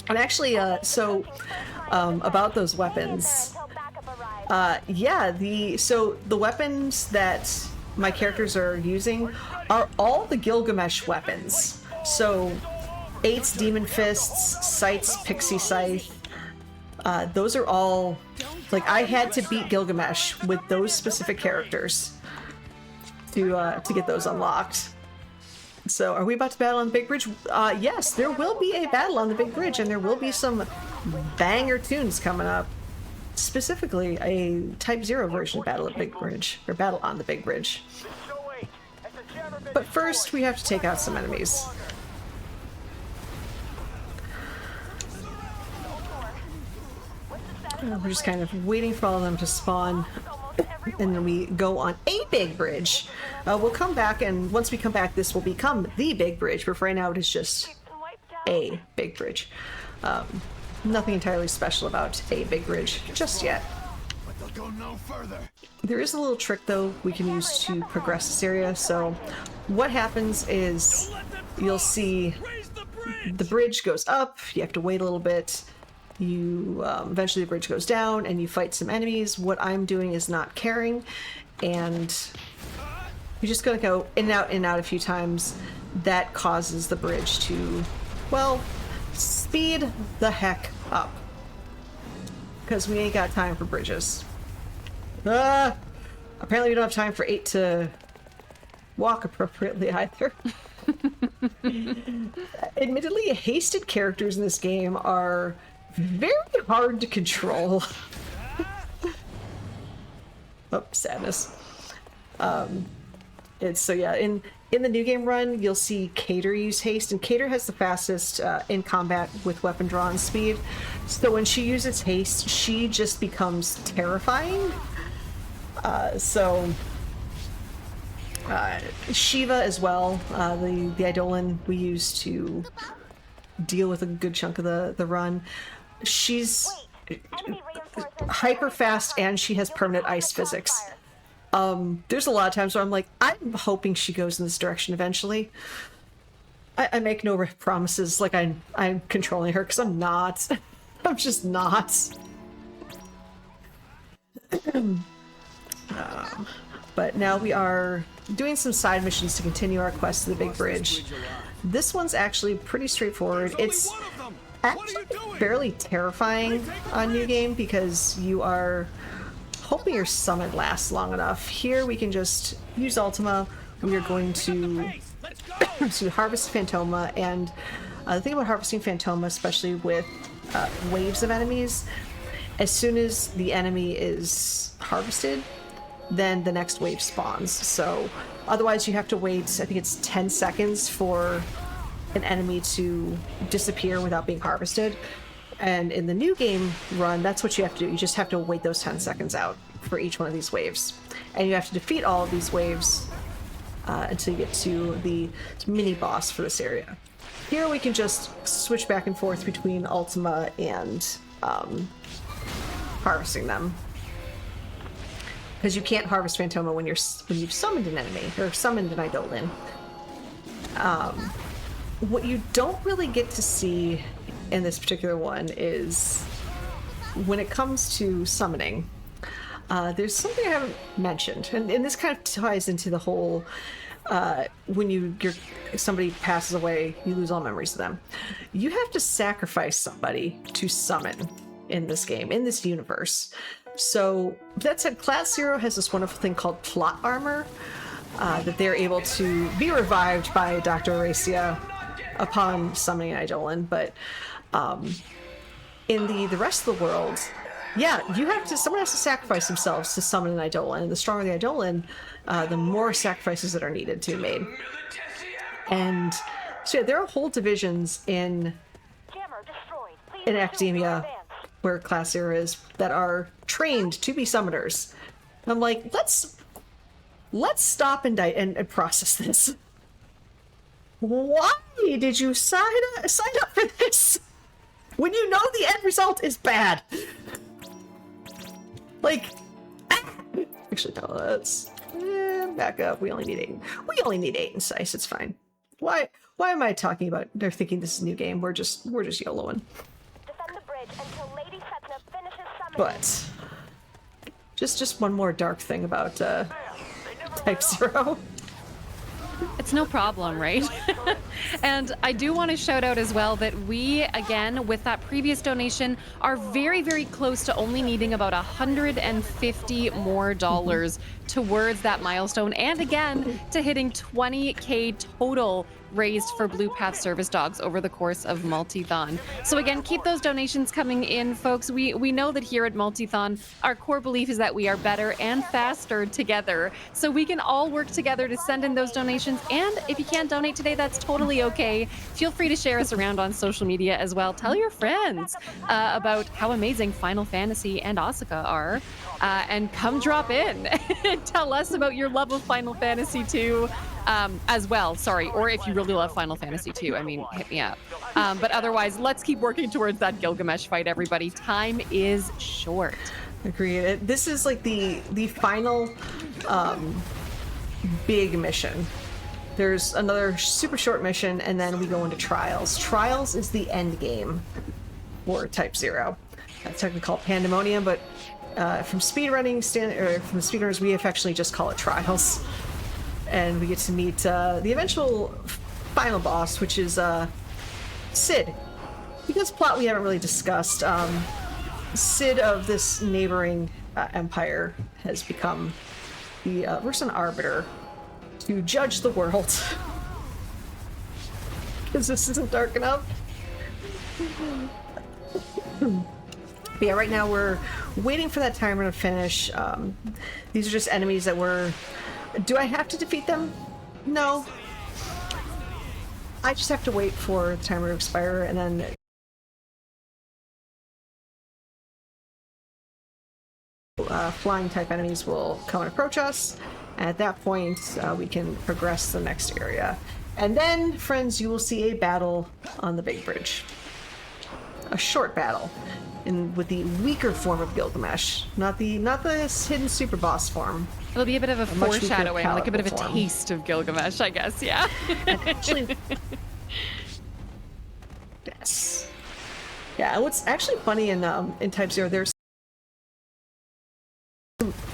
And actually, about those weapons. Yeah, the weapons that my characters are using are all the Gilgamesh weapons. So, 8's Demon Fists, Sight's Pixie Scythe, those are all, like, I had to beat Gilgamesh with those specific characters to get those unlocked. So, are we about to battle on the Big Bridge? Yes, there will be a battle on the Big Bridge, and there will be some banger tunes coming up. Specifically, a Type-0 version of Battle at Big Bridge, or Battle on the Big Bridge. But first, we have to take out some enemies. We're just kind of waiting for all of them to spawn, and then we go on a Big Bridge. We'll come back, and once we come back, this will become the Big Bridge, but for right now, it is just a Big Bridge. Nothing entirely special about a Big Bridge just yet. But they'll go no further. There is a little trick, though, we can use to progress this area. So what happens is you'll see the bridge goes up, you have to wait a little bit, you eventually the bridge goes down, and you fight some enemies. What I'm doing is not caring, and you're just gonna go in and out a few times. that causes the bridge to, well, speed the heck up. Because we ain't got time for bridges. Apparently we don't have time for 8 to walk appropriately either. Admittedly, hasted characters in this game are very hard to control. Oh, sadness. It's so yeah, in the new game run, you'll see Cater use haste, and Cater has the fastest in combat with weapon draw and speed. So when she uses haste, she just becomes terrifying. Shiva as well, the Eidolon we use to deal with a good chunk of the run. She's hyper fast and she has permanent ice physics. There's a lot of times where I'm like, I'm hoping she goes in this direction eventually. I make no promises like I'm controlling her, because I'm not. I'm just not. But now we are doing some side missions to continue our quest to the big bridge. This one's actually pretty straightforward. It's actually fairly terrifying on New Game because you are hoping your summon lasts long enough. Here we can just use Ultima. We are going to harvest Phantoma, and the thing about harvesting Phantoma, especially with waves of enemies, as soon as the enemy is harvested, then the next wave spawns. So otherwise you have to wait, I think it's 10 seconds for an enemy to disappear without being harvested. And in the new game run, that's what you have to do. You just have to wait those 10 seconds out for each one of these waves. And you have to defeat all of these waves until you get to the mini boss for this area. Here we can just switch back and forth between Ultima and harvesting them. Because you can't harvest Phantoma when you've summoned an enemy, or summoned an Eidolon. What you don't really get to see in this particular one is when it comes to summoning, there's something I haven't mentioned, and this kind of ties into the whole when somebody passes away, you lose all memories of them. You have to sacrifice somebody to summon in this game, in this universe. So that said, Class 0 has this wonderful thing called plot armor, that they're able to be revived by Dr. Aracia upon summoning an Eidolon. But in the rest of the world, yeah, someone has to sacrifice themselves to summon an Eidolon, and the stronger the Eidolon, the more sacrifices that are needed to be made. And so yeah, there are whole divisions in academia where Class 0 is that are trained to be summoners. And I'm like, let's stop and process this. Why did you sign up for this when you know the end result is bad? Like, actually no, let's back up. We only need 8 in size. It's fine. Why am I talking about? They're thinking this is a new game. We're just YOLOing. Defend the bridge until Lady Setna finishes summoning. But just one more dark thing about Type-0. It's no problem, right? And I do want to shout out as well that we, again, with that previous donation, are very, very close to only needing about $150 more towards that milestone, and again, to hitting 20K total raised for Blue Path service dogs over the course of Multithon. So again, keep those donations coming in, folks. We know that here at Multithon, our core belief is that we are better and faster together. So we can all work together to send in those donations. And if you can't donate today, that's totally okay. Feel free to share us around on social media as well. Tell your friends about how amazing Final Fantasy and Asuka are. And come drop in and tell us about your love of Final Fantasy 2 as well. Sorry, or if you really love Final Fantasy 2, I mean, hit me up. But otherwise, let's keep working towards that Gilgamesh fight, everybody. Time is short. Agreed. This is like the final big mission. There's another super short mission, and then we go into Trials. Trials is the end game for Type-0. That's technically called Pandemonium, but from speedrunners, we affectionately just call it Trials. And we get to meet the eventual final boss, which is Sid. Because plot we haven't really discussed, Sid of this neighboring empire has become the Russian arbiter to judge the world. Because this isn't dark enough. But yeah, right now we're waiting for that timer to finish. These are just enemies that we're... Do I have to defeat them? No. I just have to wait for the timer to expire, and then... flying type enemies will come and approach us, and at that point we can progress to the next area. And then, friends, you will see a battle on the big bridge. A short battle, with the weaker form of Gilgamesh, not the hidden super boss form. It'll be a bit of a much weaker, foreshadowing, like a bit of a palatable form. taste of Gilgamesh, I guess, yeah. And actually, yes, yeah. And what's actually funny in Type-0,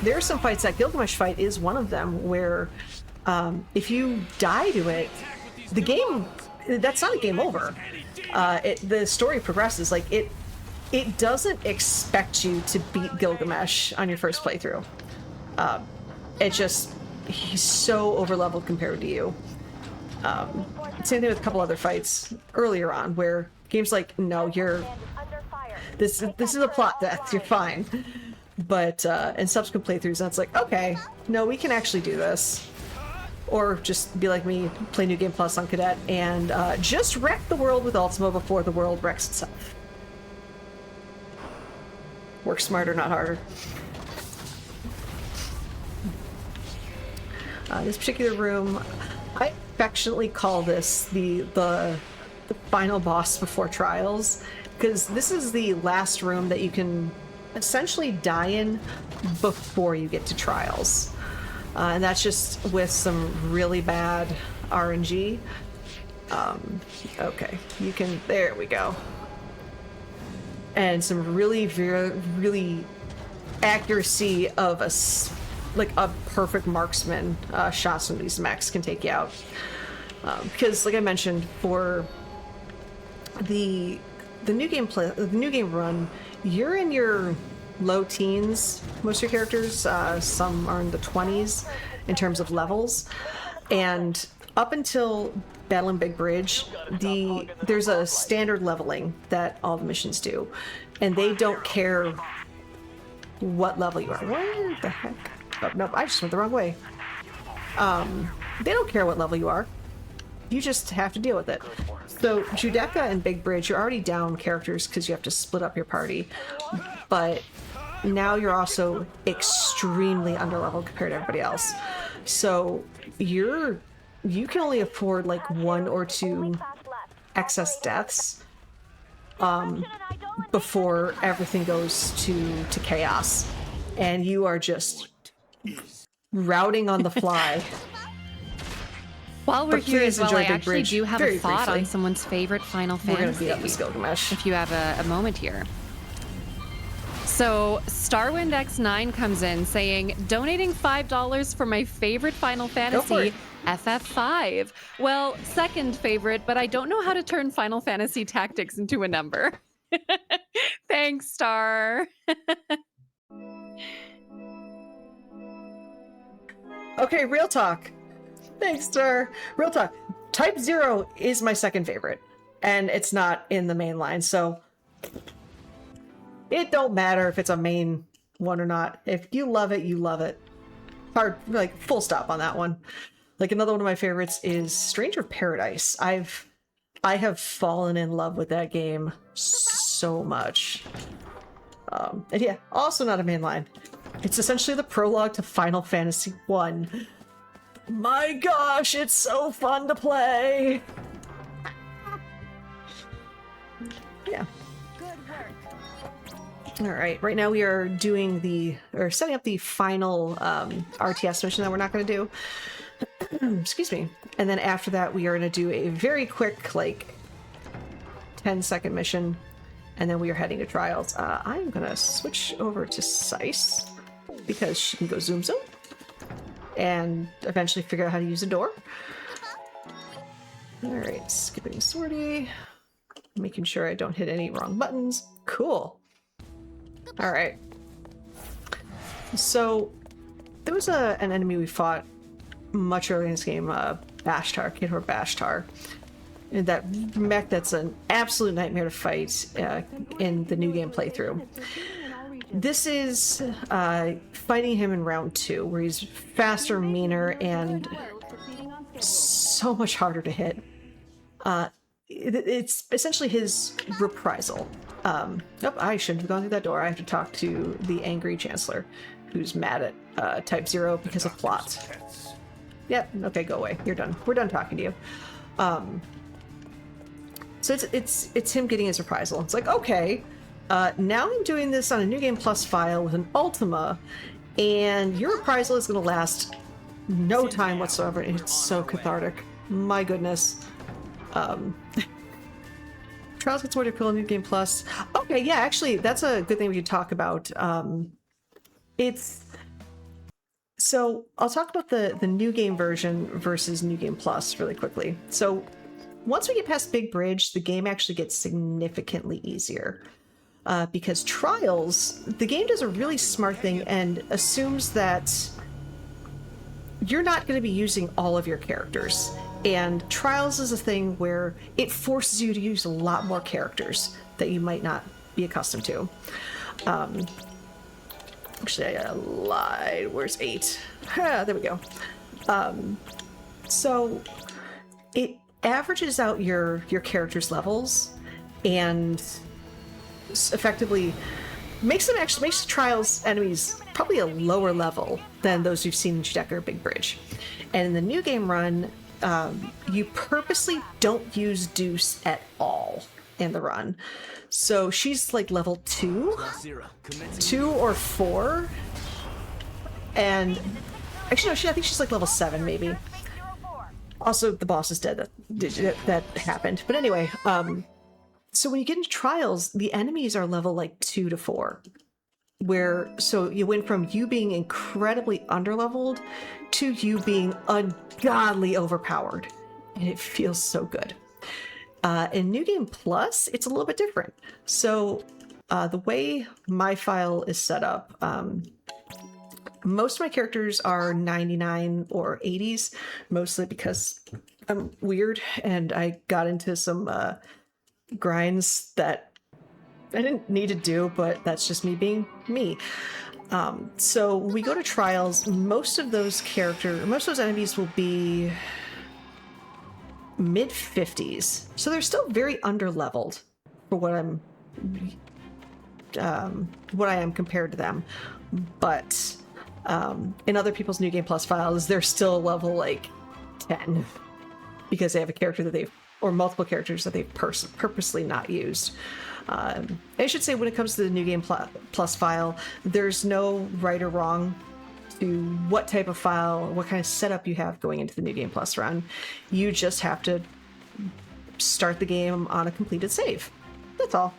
there are some fights that Gilgamesh fight is one of them where if you die to it, the game, that's not a game over. The story progresses. Like it doesn't expect you to beat Gilgamesh on your first playthrough. It just, he's so overleveled compared to you. Same thing with a couple other fights earlier on where games like, no, you're, this is a plot death, you're fine. But in subsequent playthroughs, that's like, okay, no, we can actually do this. Or just be like me, play New Game Plus on Cadet, and just wreck the world with Ultima before the world wrecks itself. Work smarter, not harder. This particular room, I affectionately call this the final boss before Trials, because this is the last room that you can essentially die in before you get to Trials. And that's just with some really bad RNG. Okay, you can, there we go. And some really, really accuracy of a perfect marksman shots from these mechs can take you out. Because, like I mentioned, for the new game run, you're in your low teens, most of your characters. Some are in the 20s in terms of levels, and up until Battle in Big Bridge, there's a standard leveling that all the missions do, and they don't care what level you are. What the heck? Oh, nope, I just went the wrong way. They don't care what level you are. You just have to deal with it. So Judecca and Big Bridge, you're already down characters because you have to split up your party, but now you're also extremely underleveled compared to everybody else. So you can only afford like 1 or 2 excess deaths before everything goes to chaos, and you are just routing on the fly. While we're here as well, I actually do have a thought briefly on someone's favorite Final We're Fantasy. gonna beat up this Gilgamesh. If you have a moment here. So Starwind X9 comes in saying, donating $5 for my favorite Final Fantasy, FF5. Well, second favorite, but I don't know how to turn Final Fantasy Tactics into a number. Thanks, Star. Okay, real talk. Thanks, Star. Real talk. Type-0 is my second favorite, and it's not in the main line, so it don't matter if it's a main one or not. If you love it, you love it. Hard, like, full stop on that one. Like, another one of my favorites is Stranger of Paradise. I have fallen in love with that game so much. And yeah, also not a main line. It's essentially the prologue to Final Fantasy 1. My gosh, it's so fun to play! Yeah. Alright, right now we are doing setting up the final RTS mission that we're not going to do. Excuse me. And then after that we are going to do a very quick, like, 10-second mission, and then we are heading to Trials. I'm going to switch over to Sice, because she can go zoom zoom, and eventually figure out how to use a door. Alright, skipping sortie. Making sure I don't hit any wrong buttons. Cool. Alright. So, there was an enemy we fought much earlier in this game, Bashtar, Kidhor Bashtar. And that mech that's an absolute nightmare to fight in the new game playthrough. This is fighting him in round 2, where he's faster, meaner, and so much harder to hit. It's essentially his reprisal. Oh, I shouldn't have gone through that door. I have to talk to the angry Chancellor, who's mad at Type-0 because of plot. Yep, okay, go away. You're done. We're done talking to you. So it's him getting his reprisal. It's like, okay, now I'm doing this on a New Game Plus file with an Ultima, and your reprisal is going to last no time whatsoever. It's so cathartic. My goodness. Trials gets more difficult in New Game Plus. Okay, yeah, actually, that's a good thing we could talk about. So I'll talk about the New Game version versus New Game Plus really quickly. So once we get past Big Bridge, the game actually gets significantly easier. Because Trials, the game does a really smart thing and assumes that you're not going to be using all of your characters. And Trials is a thing where it forces you to use a lot more characters that you might not be accustomed to. Actually, I lied. Where's 8? There we go. So it averages out your character's levels and effectively makes Trials enemies probably a lower level than those you've seen in Judeka or Big Bridge. And in the new game run, you purposely don't use Deuce at all in the run. So she's like level 2 or 4. And actually, no, I think she's like level 7 maybe. Also, the boss is dead. That happened. But anyway, so when you get into Trials, the enemies are level like 2 to 4. So you went from you being incredibly underleveled to you being ungodly overpowered. And it feels so good. In New Game Plus, it's a little bit different. So the way my file is set up, most of my characters are 99 or 80s, mostly because I'm weird and I got into some grinds that I didn't need to do, but that's just me being me. So we go to Trials, most of those enemies will be mid-50s. So they're still very underleveled for what I am compared to them. But in other people's New Game Plus files, they're still level like 10 because they have a character or multiple characters that they've purposely not used. I should say, when it comes to the New Game Plus file, there's no right or wrong to what type of file, what kind of setup you have going into the New Game Plus run. You just have to start the game on a completed save. That's all.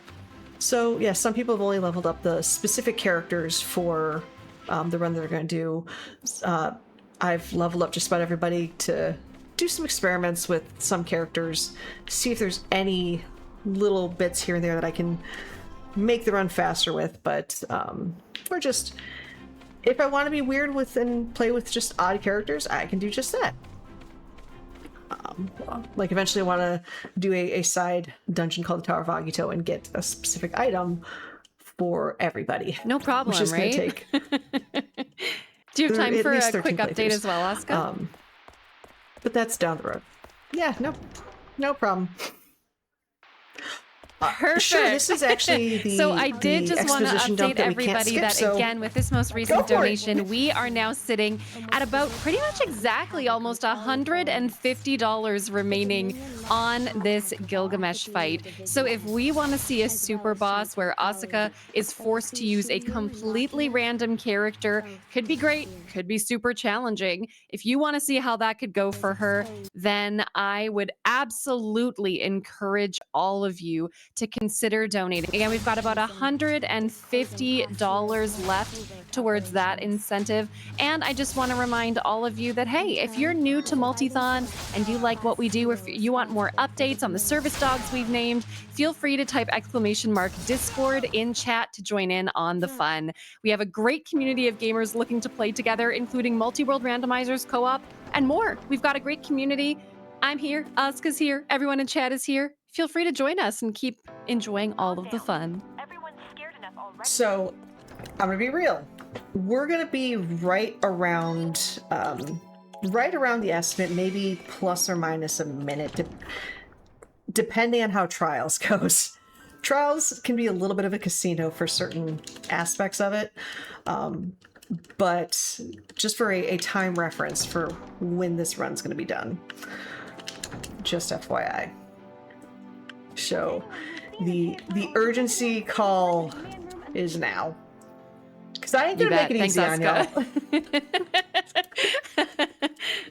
So yeah, some people have only leveled up the specific characters for the run that they're going to do. I've leveled up just about everybody to do some experiments with some characters, see if there's any little bits here and there that I can make the run faster with, but or just if I want to be weird with and play with just odd characters, I can do just that. Like eventually I want to do a side dungeon called the Tower of Agito and get a specific item for everybody. No problem, which is right? Gonna take Do you have time for a quick playthroughs. update as well, Asuka? But that's down the road. Yeah, no problem. Perfect. Sure, this is actually the So I did just want to exposition dump update that we can't everybody skip, that so again, with this most go recent for it. donation, we are now sitting at about pretty much exactly almost $150 remaining on this Gilgamesh fight. So if we want to see a super boss where Asuka is forced to use a completely random character, could be great, could be super challenging. If you want to see how that could go for her, then I would absolutely encourage all of you to consider donating. Again, we've got about $150 left towards that incentive. And I just want to remind all of you that, hey, if you're new to Multithon and you like what we do, if you want more updates on the service dogs we've named, feel free to type !Discord in chat to join in on the fun. We have a great community of gamers looking to play together, including multi-world randomizers, co-op, and more. We've got a great community. I'm here, Asuka's here, everyone in chat is here. Feel free to join us and keep enjoying all of the fun. Everyone's scared enough already. So, I'm gonna be real. We're gonna be right around the estimate, maybe plus or minus a minute, depending on how Trials goes. Trials can be a little bit of a casino for certain aspects of it, but just for a time reference for when this run's gonna be done. Just FYI. So the urgency call is now. Because I ain't gonna make it easy on y'all.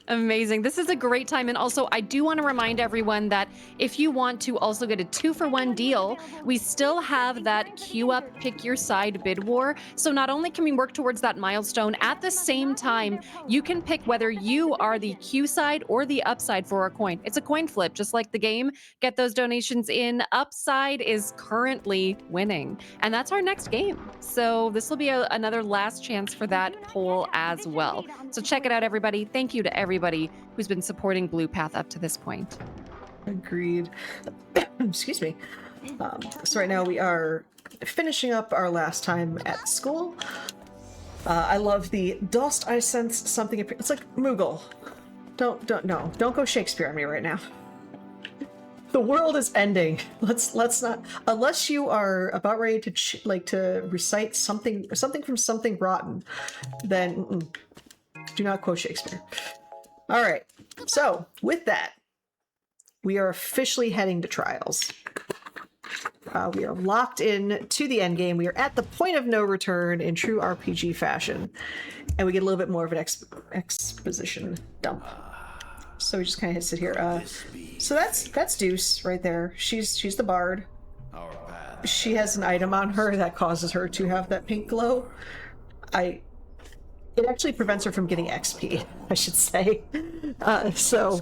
Amazing. This is a great time. And also, I do want to remind everyone that if you want to also get a 2-for-1 deal, we still have that queue up, pick your side bid war. So not only can we work towards that milestone, at the same time, you can pick whether you are the Q side or the upside for a coin. It's a coin flip, just like the game. Get those donations in. Upside is currently winning. And that's our next game. So this will be another last chance for that poll as well. So check it out, everybody. Thank you to everybody who's been supporting Blue Path up to this point. Agreed. Excuse me. So right now we are finishing up our last time at school. I love the "Dost I sense something?" It's like Moogle. Don't go Shakespeare on me right now. The world is ending. Let's not, unless you are about ready to to recite something from Something Rotten, then do not quote Shakespeare. All right. So with that, we are officially heading to Trials. We are locked in to the end game. We are at the point of no return in true RPG fashion, and we get a little bit more of an exposition dump. So we just kind of sit here. So that's Deuce right there. She's the bard. She has an item on her that causes her to have that pink glow. It actually prevents her from getting XP, I should say. So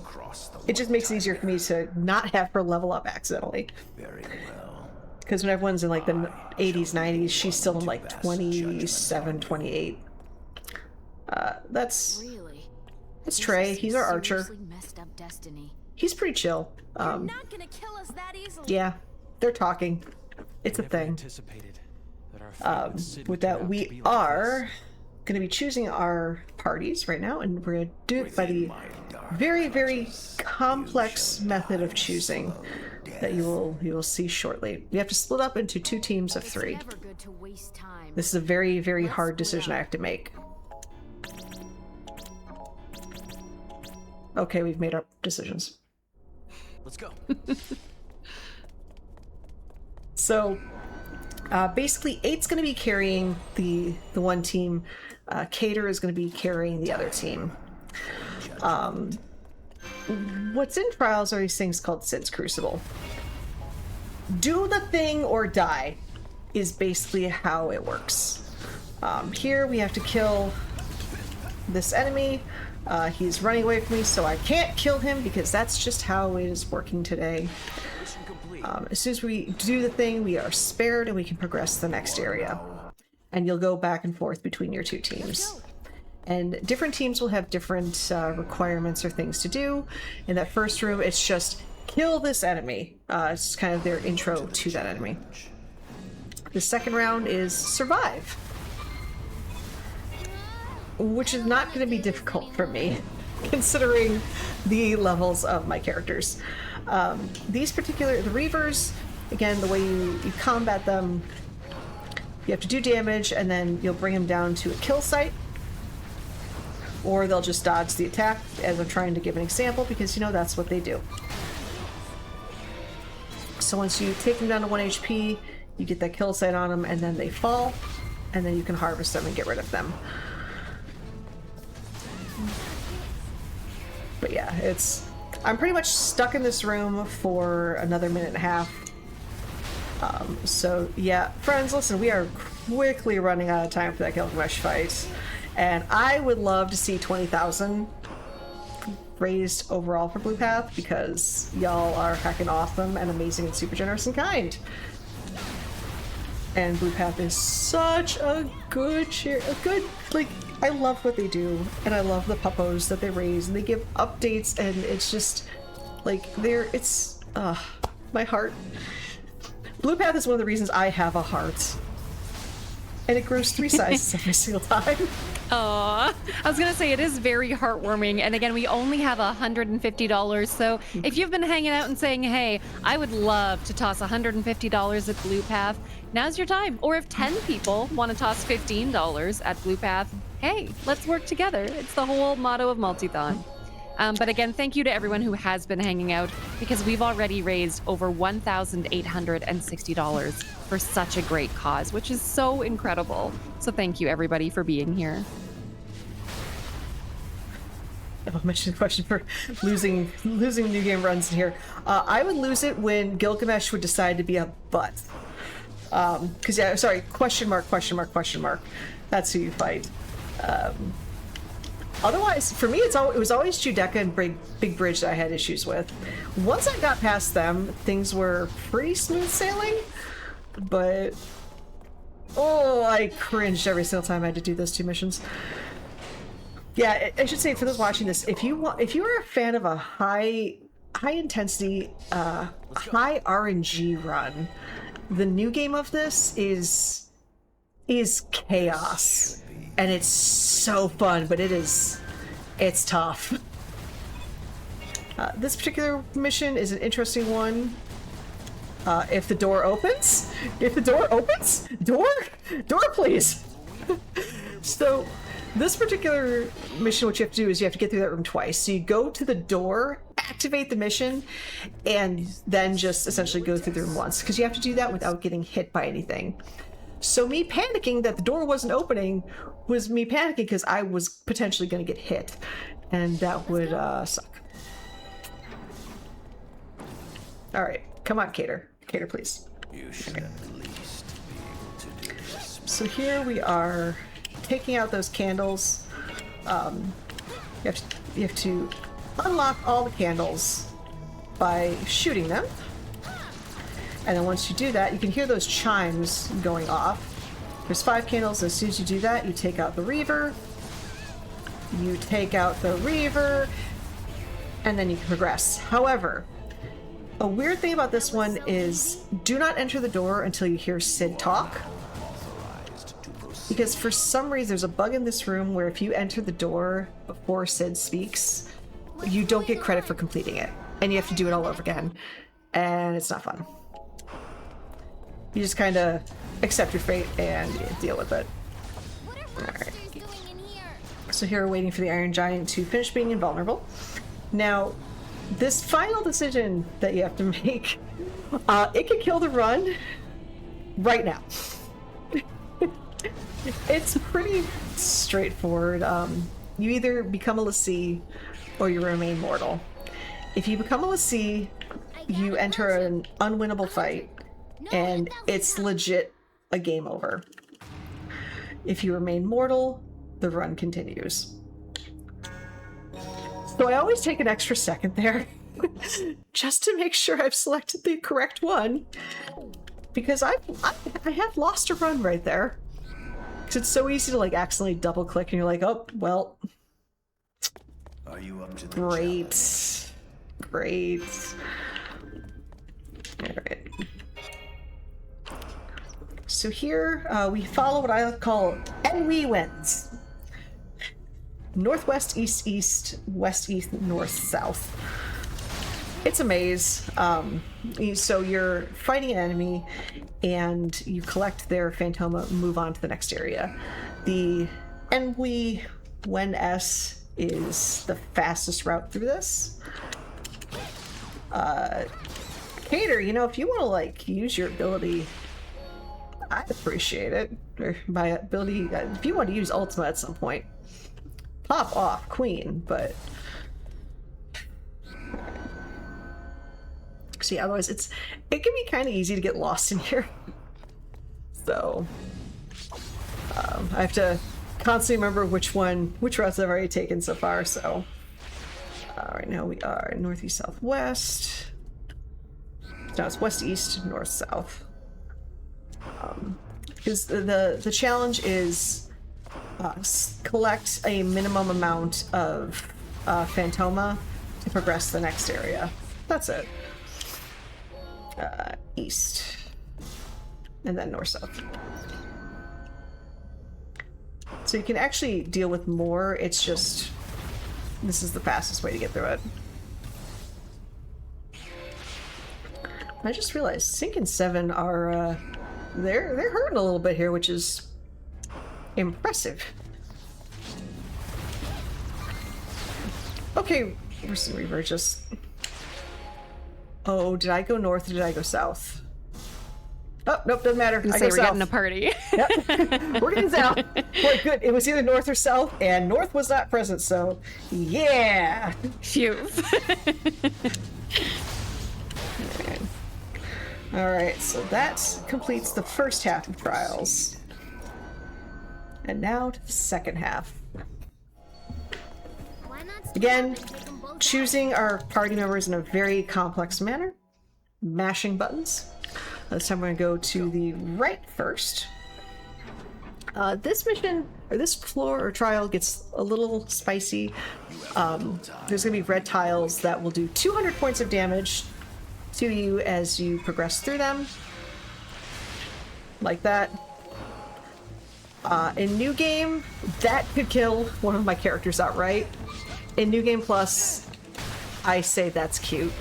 it just makes it easier for me to not have her level up accidentally. Very well. Because when everyone's in like the 80s, 90s, she's still in like 27, 28. That's Trey. He's our archer. He's pretty chill. Yeah, they're talking. It's a thing. With that, we are going to be choosing our parties right now, and we're going to do it by the very, very complex method of choosing that you will see shortly. We have to split up into 2 teams of 3. This is a very, very hard decision I have to make. Okay, we've made our decisions. Let's go. So, basically, 8's going to be carrying the one team. Cater is going to be carrying the other team. What's in Trials are these things called Sid's Crucible. Do the thing or die is basically how it works. Here we have to kill this enemy. He's running away from me, so I can't kill him because that's just how it is working today. As soon as we do the thing, we are spared and we can progress to the next area. And you'll go back and forth between your 2 teams. And different teams will have different requirements or things to do. In that first room, it's just kill this enemy. It's kind of their intro to that enemy. The second round is survive, which is not going to be difficult for me, considering the levels of my characters. The Reavers, again, the way you combat them, you have to do damage, and then you'll bring them down to a kill site, or they'll just dodge the attack, as I'm trying to give an example, because, that's what they do. So once you take them down to 1 HP, you get that kill site on them, and then they fall, and then you can harvest them and get rid of them. But yeah, I'm pretty much stuck in this room for another minute and a half. So yeah, friends, listen, we are quickly running out of time for that Gilgamesh fight, and I would love to see 20,000 raised overall for Blue Path because y'all are heckin' awesome and amazing and super generous and kind. And Blue Path is such a good like, I love what they do, and I love the puppos that they raise, and they give updates, and it's just like my heart. Blue Path is one of the reasons I have a heart. And it grows 3 sizes every single time. Aw, I was gonna say it is very heartwarming, and again, we only have $150, so if you've been hanging out and saying, hey, I would love to toss $150 at Blue Path, now's your time. Or if 10 people want to toss $15 at Blue Path, hey, let's work together. It's the whole motto of Multithon. But again, thank you to everyone who has been hanging out, because we've already raised over $1,860 for such a great cause, which is so incredible. So thank you, everybody, for being here. I'll mention a question for losing new game runs in here. I would lose it when Gilgamesh would decide to be a butt. Because, yeah, sorry, question mark. That's who you fight. Otherwise, for me, it was always Judecca and Big Bridge that I had issues with. Once I got past them, things were pretty smooth sailing, but I cringed every single time I had to do those 2 missions. Yeah, I should say for those watching this, if you are a fan of a high intensity, high RNG run, the new game of this is chaos. And it's so fun, but it's tough. This particular mission is an interesting one. If the door opens, door please. So this particular mission, what you have to do is you have to get through that room twice. So you go to the door, activate the mission, and then just essentially go through the room once, because you have to do that without getting hit by anything. So me panicking that the door wasn't opening was me panicking because I was potentially going to get hit, and that would suck. All right, come on, Cater, please. You should at least be able to do this. So here we are, taking out those candles. You have to unlock all the candles by shooting them. And then once you do that, you can hear those chimes going off. There's 5 candles. As soon as you do that, you take out the Reaver. And then you can progress. However, a weird thing about this one is do not enter the door until you hear Sid talk. Because for some reason, there's a bug in this room where if you enter the door before Sid speaks, you don't get credit for completing it. And you have to do it all over again. And it's not fun. You just kind of accept your fate and deal with it. Alright. So here we're waiting for the Iron Giant to finish being invulnerable. Now, this final decision that you have to make, it could kill the run right now. It's pretty straightforward. You either become a Lassie or you remain mortal. If you become a Lassie, you enter an unwinnable fight, and it's legit a game over. If you remain mortal, the run continues. So I always take an extra second there just to make sure I've selected the correct one, because I have lost a run right there. Because it's so easy to like accidentally double click and you're like, oh, well. Are you up to the Great. challenge? Great. Alright. So here we follow what I like to call NW winds. Northwest, east, east, west, east, north, south. It's a maze. So you're fighting an enemy and you collect their Phantoma, move on to the next area. The NW when S is the fastest route through this. Cater, you know, if you want to like use your ability, I'd appreciate it. Or my ability, if you want to use Ultima at some point, pop off Queen, but So yeah, otherwise it can be kind of easy to get lost in here. So I have to constantly remember which routes I've already taken so far. So right now we are northeast, southwest. No, it's west, east, north, south. Because the challenge is collect a minimum amount of Phantoma to progress the next area. That's it. East. And then north, south. So you can actually deal with more, it's just this is the fastest way to get through it. I just realized Sync and 7 are they're hurting a little bit here, which is impressive. Okay, where's the Reaver? Just oh, did I go north or did I go south? Oh, nope, doesn't matter. I go we're south. getting a party. Yep. We're getting south. Boy, good. It was either north or south, and north was not present, so yeah. Phew. Alright, so that completes the first half of Trials. And now to the second half. Why not Again, take them both choosing our party members in a very complex manner. Mashing buttons. This time we're going to go to the right first. This mission, or this floor or trial gets a little spicy. There's going to be red tiles that will do 200 points of damage to you as you progress through them. Like that. In New Game, that could kill one of my characters outright. In New Game Plus, I say that's cute.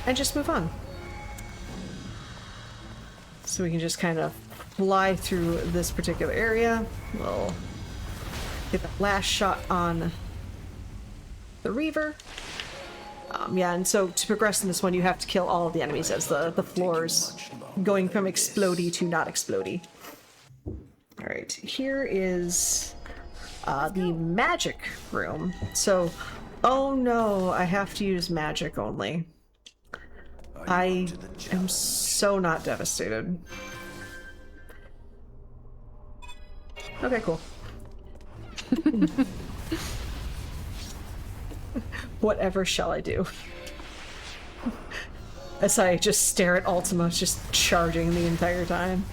And just move on. So we can just kind of fly through this particular area. We'll get the last shot on the Reaver. Yeah, and so to progress in this one, you have to kill all of the enemies as the floors going from explodey to not explodey. Alright, here is the magic room. So, oh no, I have to use magic only. I am so not devastated. Okay, cool. Whatever shall I do? As I just stare at Ultima, just charging the entire time.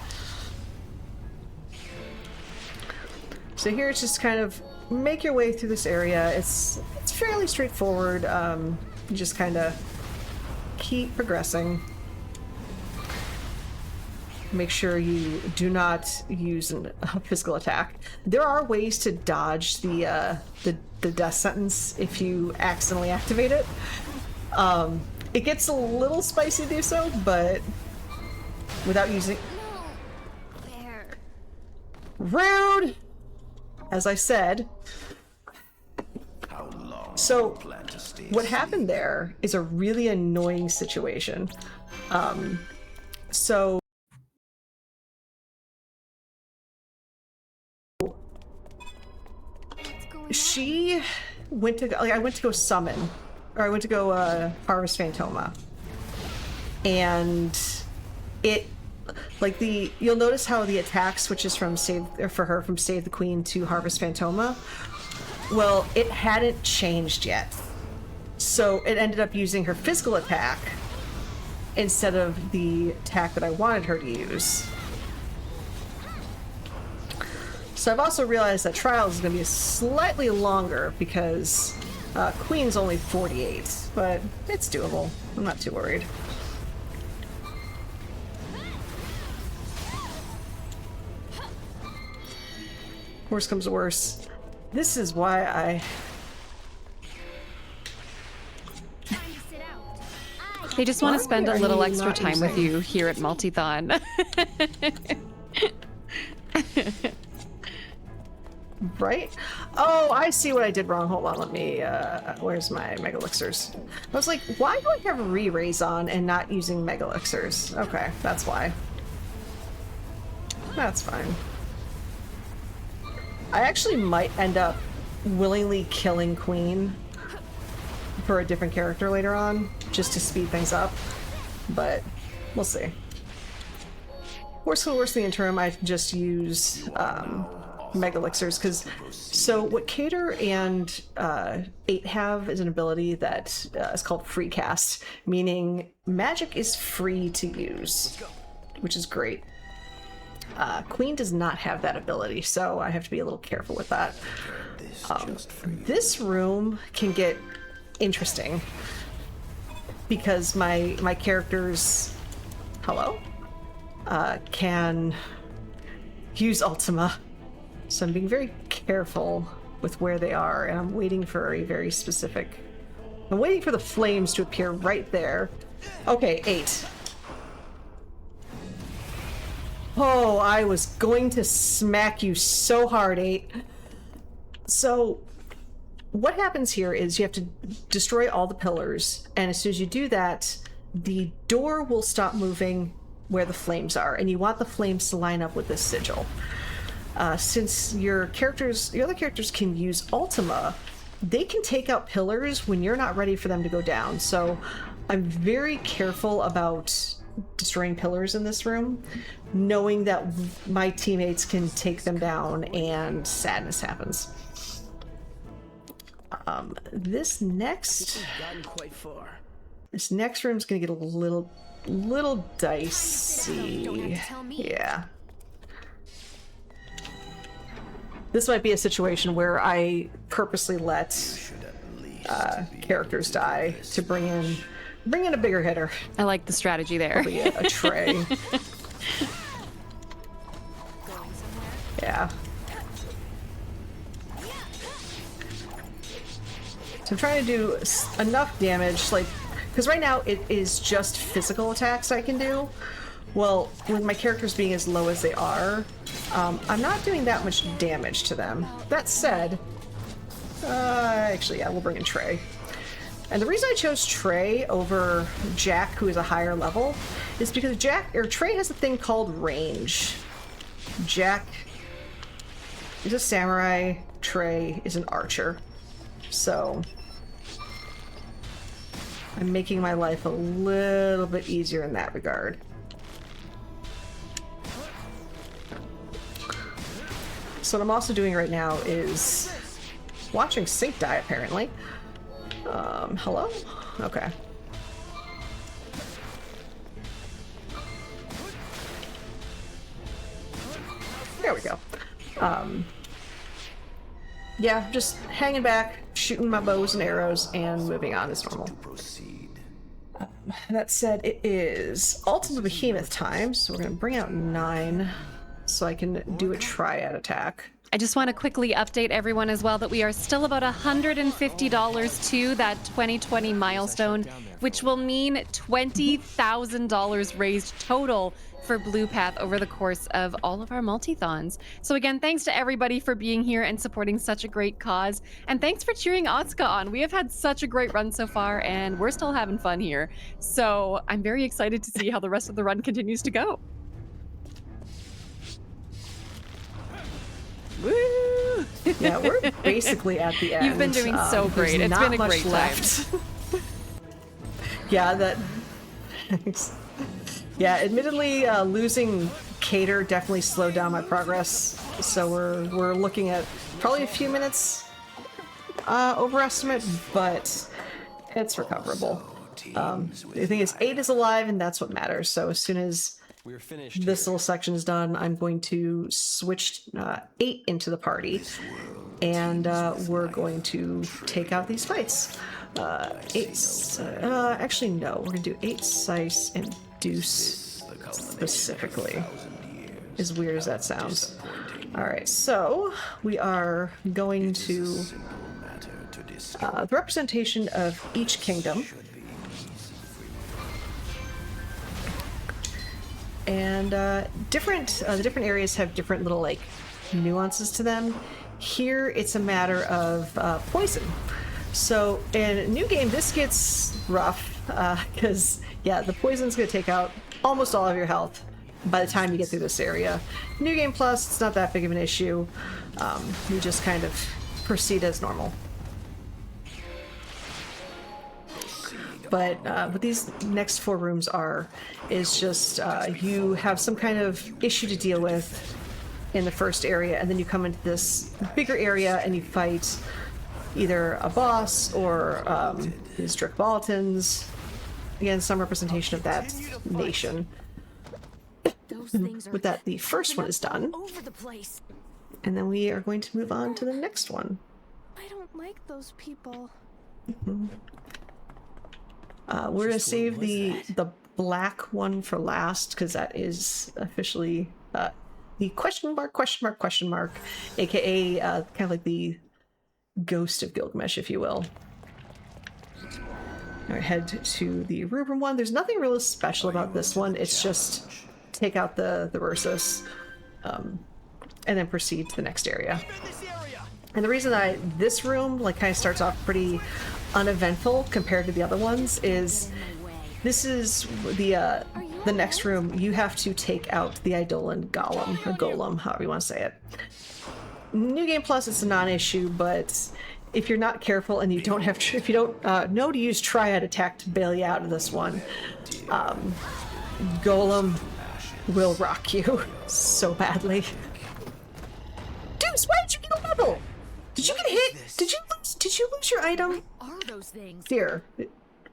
So here it's just kind of make your way through this area. It's fairly straightforward. You just kind of keep progressing. Make sure you do not use a physical attack. There are ways to dodge the death sentence if you accidentally activate it. It gets a little spicy to do so, but without using... No. There. Rude! As I said. How long So, do you plan to stay what asleep? happened there is a really annoying situation. So... What's going on? She went to go, like, I went to go summon, or I went to go harvest Phantoma, and it, like you'll notice how the attack switches from Save the Queen to Harvest Phantoma. Well, it hadn't changed yet, so it ended up using her physical attack instead of the attack that I wanted her to use. So I've also realized that Trials is going to be slightly longer because Queen's only 48, but it's doable. I'm not too worried. Worst comes to worst. This is why I... Time to sit out. They just want to spend a are little you extra not time with using- you here at Multithon. Right? Oh, I see what I did wrong. Hold on, let me, where's my Mega Elixirs? I was like, why do I have re-raise on and not using Mega Elixirs? Okay, that's why. That's fine. I actually might end up willingly killing Queen for a different character later on, just to speed things up. But we'll see. Worst in the interim, I just use Mega Elixirs, because so what Cater and 8 have is an ability that is called Free Cast, meaning magic is free to use, which is great. Queen does not have that ability, so I have to be a little careful with that. This room can get interesting because my characters, can use Ultima. So I'm being very careful with where they are, and I'm waiting for a very specific... I'm waiting for the flames to appear right there. Okay, 8. Oh, I was going to smack you so hard, 8. So what happens here is you have to destroy all the pillars, and as soon as you do that, the door will stop moving where the flames are, and you want the flames to line up with this sigil. Since your other characters can use Ultima, they can take out pillars when you're not ready for them to go down. So I'm very careful about destroying pillars in this room, knowing that my teammates can take them down and sadness happens. This next room's gonna get a little dicey. Yeah. This might be a situation where I purposely let characters die to bring in a bigger hitter. I like the strategy there. Probably a tray. Yeah. So I'm trying to do enough damage, like, because right now it is just physical attacks I can do. Well, with my characters being as low as they are, I'm not doing that much damage to them. That said, actually, yeah, we'll bring in Trey. And the reason I chose Trey over Jack, who is a higher level, is because Trey has a thing called range. Jack is a samurai, Trey is an archer. So I'm making my life a little bit easier in that regard. So what I'm also doing right now is watching Sync die, apparently. Hello? Okay. There we go. Yeah, just hanging back, shooting my bows and arrows, and moving on as normal. That said, it is Ultimate Behemoth time, so we're going to bring out 9 so I can do a triad attack. I just want to quickly update everyone as well that we are still about $150 to that 2020 milestone, which will mean $20,000 raised total for Blue Path over the course of all of our multi-thons. So again, thanks to everybody for being here and supporting such a great cause. And thanks for cheering Asuka on. We have had such a great run so far, and we're still having fun here. So I'm very excited to see how the rest of the run continues to go. Woo! Yeah, we're basically at the end. You've been doing so great. It's been a great time. Yeah, yeah, admittedly, losing Cater definitely slowed down my progress. So we're looking at probably a few minutes overestimate, but it's recoverable. The thing is, 8 is alive, and that's what matters. So as soon as this little section is done, I'm going to switch 8 into the party, and we're going to take out these fights. 8, actually no, we're going to do 8 Sice and Deuce specifically, as weird as that sounds. Alright, so we are going to the representation of each kingdom. And the different areas have different little like nuances to them. Here it's a matter of poison. So in a new game, this gets rough because yeah, the poison's gonna take out almost all of your health by the time you get through this area. New Game Plus, it's not that big of an issue. You just kind of proceed as normal. But what these next 4 rooms is just you have some kind of issue to deal with in the first area, and then you come into this bigger area and you fight either a boss or these Drikbolatans. Again, some representation of that nation. Those things are With that, the first one is done, over the place. and then we are going to move on to the next one. I don't like those people. We're gonna save the black one for last because that is officially the question mark, aka kind of like the ghost of Gilgamesh, if you will. All right, head to the Rubrum one. There's nothing really special about this one. It's just take out the Ursus, and then proceed to the next area. And the reason this room like kind of starts off pretty uneventful compared to the other ones is this is the next room. You have to take out the Eidolon Golem, or Golem, however you want to say it. New Game Plus, it's a non-issue, but if you're not careful and you don't have, if you don't know to use Triad Attack to bail you out of this one, Golem will rock you so badly. Deuce, why did you get a level? Did you get hit? Did you lose your item? What are those things? Here.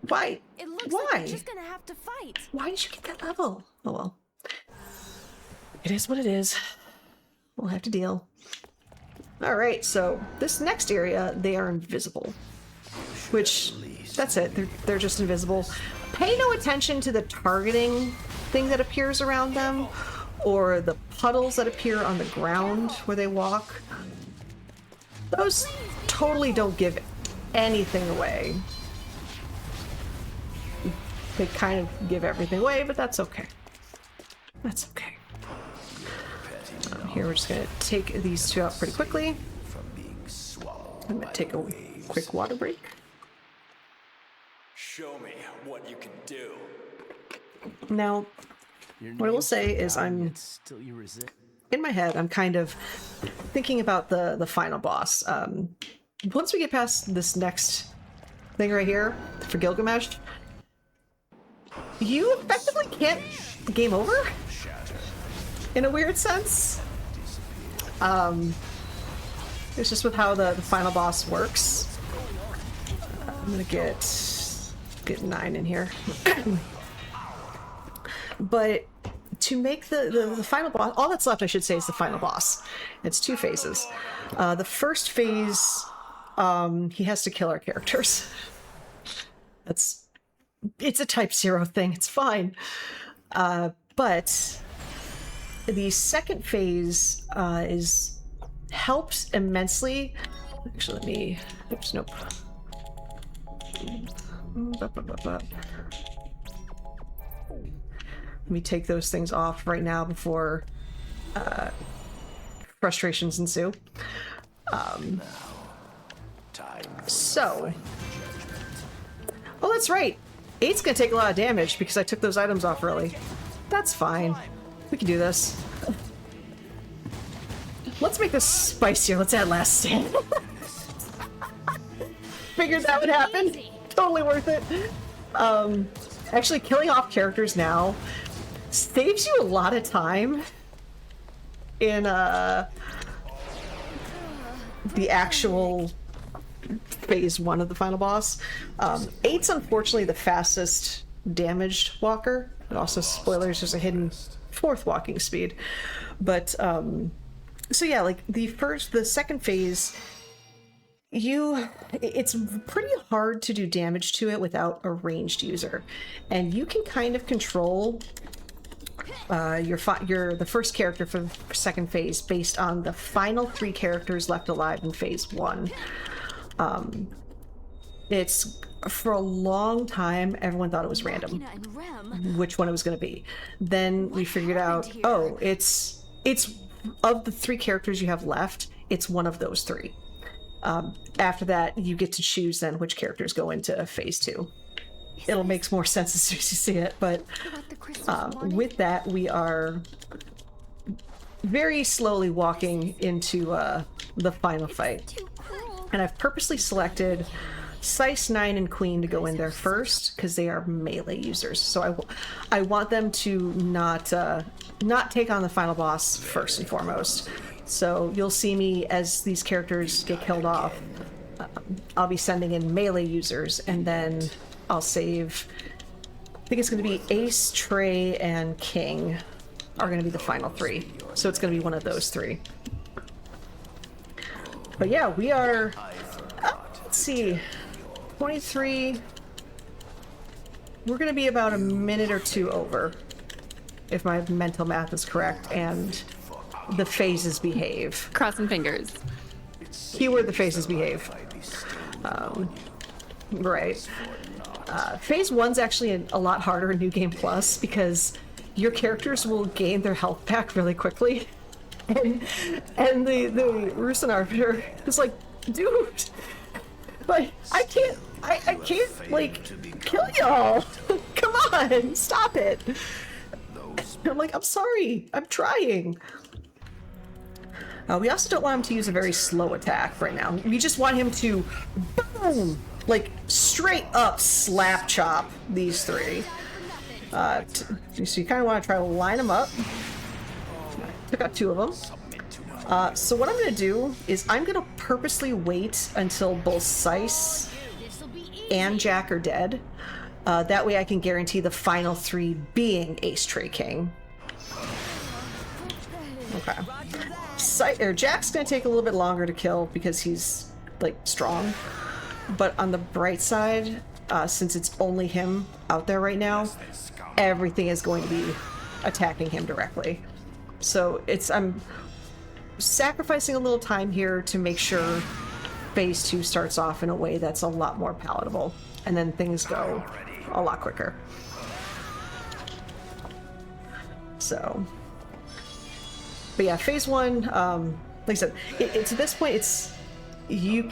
Why? It looks Why? like we're just gonna have to fight. Why did you get that level? Oh well. It is what it is. We'll have to deal. Alright, so this next area, they are invisible. Which, that's it. They're just invisible. Pay no attention to the targeting thing that appears around them, or the puddles that appear on the ground where they walk. Those totally don't give anything away. They kind of give everything away, but that's okay. That's okay. Here we're just gonna take these 2 out pretty quickly. I'm gonna take a quick water break. Show me what you can do. Now, what I will say is in my head, I'm kind of thinking about the final boss. Once we get past this next thing right here for Gilgamesh, you effectively can't game over in a weird sense. It's just with how the final boss works. I'm gonna get 9 in here. But to make the final boss, all that's left, I should say, is the final boss. It's 2 phases. The first phase, he has to kill our characters. It's a Type-0 thing. It's fine. But the second phase helps immensely. Actually, let me. Oops, nope. Let me take those things off right now before frustrations ensue. So. Oh, that's right. 8's gonna take a lot of damage because I took those items off early. That's fine. We can do this. Let's make this spicier. Let's add Last Stand. Figured that would happen. Totally worth it. Actually, killing off characters now saves you a lot of time in the actual phase 1 of the final boss. 8's unfortunately the fastest damaged walker. And also, spoilers, there's a hidden 4th walking speed. But so yeah, like the second phase, it's pretty hard to do damage to it without a ranged user, and you can kind of control the first character for the second phase based on the final 3 characters left alive in phase 1. It's for a long time everyone thought it was random which one it was going to be. Then we figured out, oh, it's of the 3 characters you have left, it's one of those 3. After that, you get to choose then which characters go into phase 2. It'll make more sense as soon as you see it, but with that, we are very slowly walking into the final fight. And I've purposely selected Sice 9 and Queen to go in there first because they are melee users. So I want them to not take on the final boss first and foremost. So you'll see me as these characters get killed off. I'll be sending in melee users, and then I'll save. I think it's going to be Ace, Trey, and King are going to be the final 3. So it's going to be one of those 3. But yeah, we are. Let's see. 23. We're going to be about a minute or 2 over, if my mental math is correct, and the phases behave. Crossing fingers. Keyword: the phases behave. Right. Phase 1's actually a lot harder in New Game Plus because your characters will gain their health back really quickly, and the Rusin Arbiter is like, dude, like I can't like kill y'all. Come on, stop it. I'm like, I'm sorry, I'm trying. We also don't want him to use a very slow attack right now. We just want him to, boom, like straight up slap chop these 3. So you kind of want to try to line them up. Took out 2 of them. So what I'm going to do is I'm going to purposely wait until both Sice and Jack are dead. That way I can guarantee the final 3 being Ace, Trey, King. Okay. Jack's gonna take a little bit longer to kill because he's like strong, but on the bright side, since it's only him out there right now, everything is going to be attacking him directly. So I'm sacrificing a little time here to make sure phase 2 starts off in a way that's a lot more palatable, and then things go a lot quicker. So. But yeah, phase 1, like I said, it's at this point, it's you.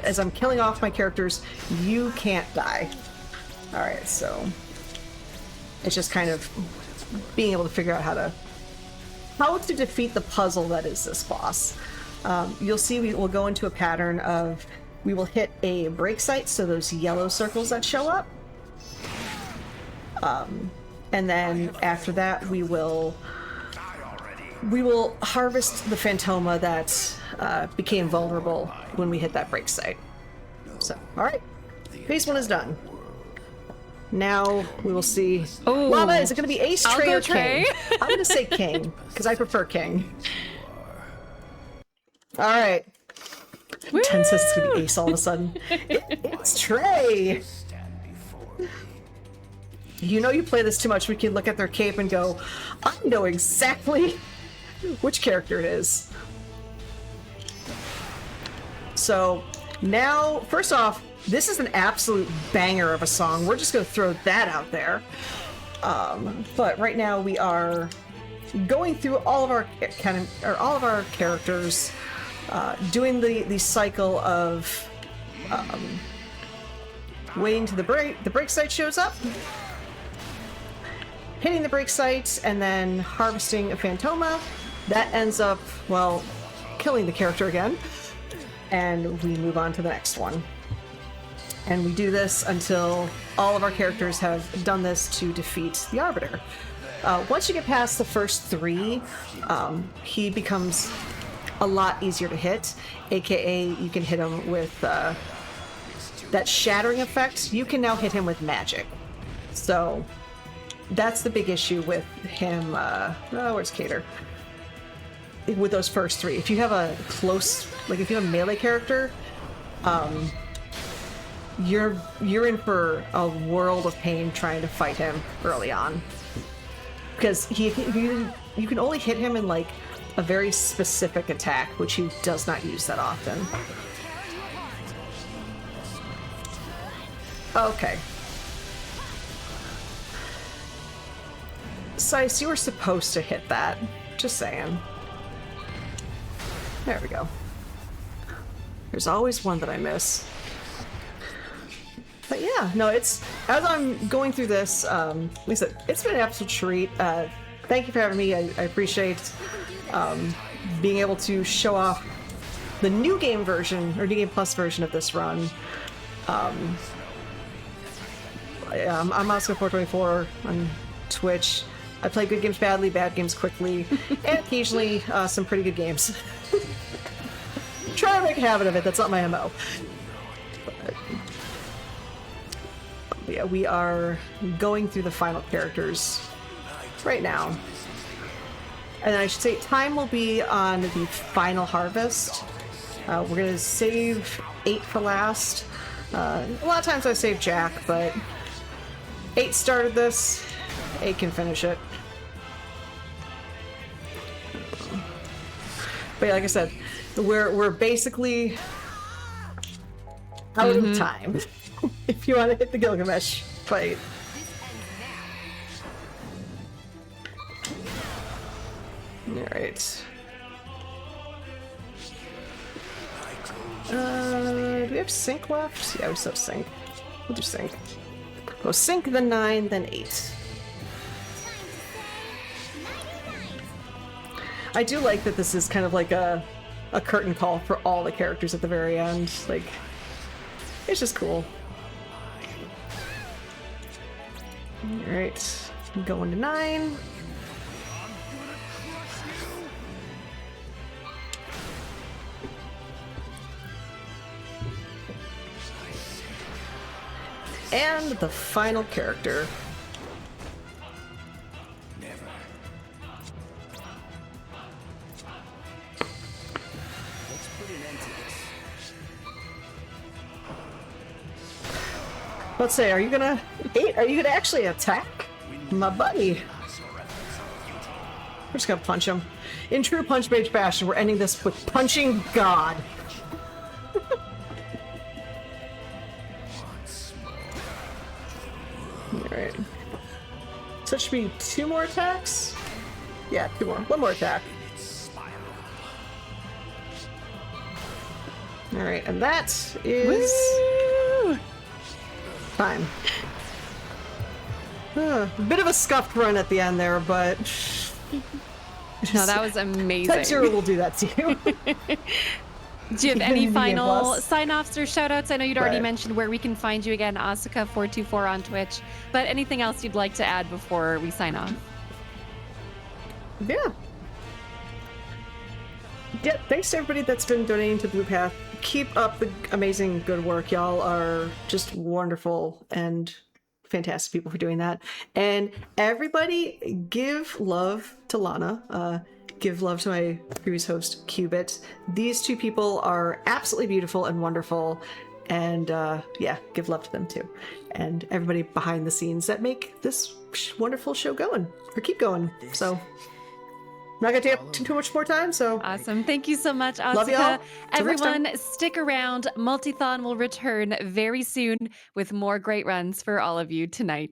As I'm killing off my characters, you can't die. All right, so it's just kind of being able to figure out how to defeat the puzzle that is this boss. You'll see we will go into a pattern of we will hit a break site, so those yellow circles that show up, and then after that we will harvest the Phantoma that became vulnerable when we hit that break site. So, alright. Phase 1 is done. Now we will see. Oh, Lava, is it going to be Ace, Trey, or King? I'm going to say King, because I prefer King. Alright. 10 says it's going to be Ace all of a sudden. It's Trey! You know you play this too much, we can look at their cape and go, I know exactly which character it is. So now, first off, this is an absolute banger of a song. We're just going to throw that out there. But right now we are going through all of our characters, doing the cycle of waiting till the break site shows up, hitting the break site, and then harvesting a Phantoma. That ends up, well, killing the character again, and we move on to the next one. And we do this until all of our characters have done this to defeat the Arbiter. Once you get past the first 3, he becomes a lot easier to hit, aka you can hit him with that shattering effect. You can now hit him with magic. So that's the big issue with him. Where's Cater? With those first 3, if you have a close, like if you have a melee character, you're in for a world of pain trying to fight him early on, because you can only hit him in like a very specific attack, which he does not use that often. Okay. Sice, you were supposed to hit that. Just saying. There we go. There's always one that I miss. But yeah, no, it's, as I'm going through this, like I said, it's been an absolute treat. Thank you for having me. I appreciate being able to show off the new game version, or New Game Plus version of this run. Yeah, I'm Asuka424 on Twitch. I play good games badly, bad games quickly, and occasionally some pretty good games. Try to make a habit of it. That's not my MO. But, yeah, we are going through the final characters right now. And I should say time will be on the final harvest. We're going to save 8 for last. A lot of times I save Jack, but 8 started this. 8 can finish it. But yeah, like I said, we're basically out of time. If you want to hit the Gilgamesh fight. Alright. Do we have sync left? Yeah, we still have sync. We'll do sync. Go sync, then 9, then 8. I do like that this is kind of like a curtain call for all the characters at the very end. Like, it's just cool. Alright, going to 9. And the final character. Let's say, are you gonna actually attack my buddy? We're just gonna punch him. In true Punch Mage fashion, we're ending this with punching God. Alright. So it should be 2 more attacks? Yeah, 2 more. 1 more attack. Alright, and that is... Woo! time. Bit of a scuffed run at the end there, but... No, that was amazing. Type-0 will do that to you. Do you have any final sign-offs or shout-outs? I know you'd already Right. mentioned where we can find you again, Asuka424 on Twitch. But anything else you'd like to add before we sign off? Yeah. Yeah, thanks to everybody that's been donating to Blue Path. Keep up the amazing good work. Y'all are just wonderful and fantastic people for doing that. And everybody give love to Lana. Give love to my previous host, Qubit. These 2 people are absolutely beautiful and wonderful. And yeah, give love to them too. And everybody behind the scenes that make this wonderful show going, or keep going. So I'm not gonna take up too much more time, so Awesome. Thank you so much, Asuka. Love y'all. Till next time. Everyone, stick around. Multithon will return very soon with more great runs for all of you tonight.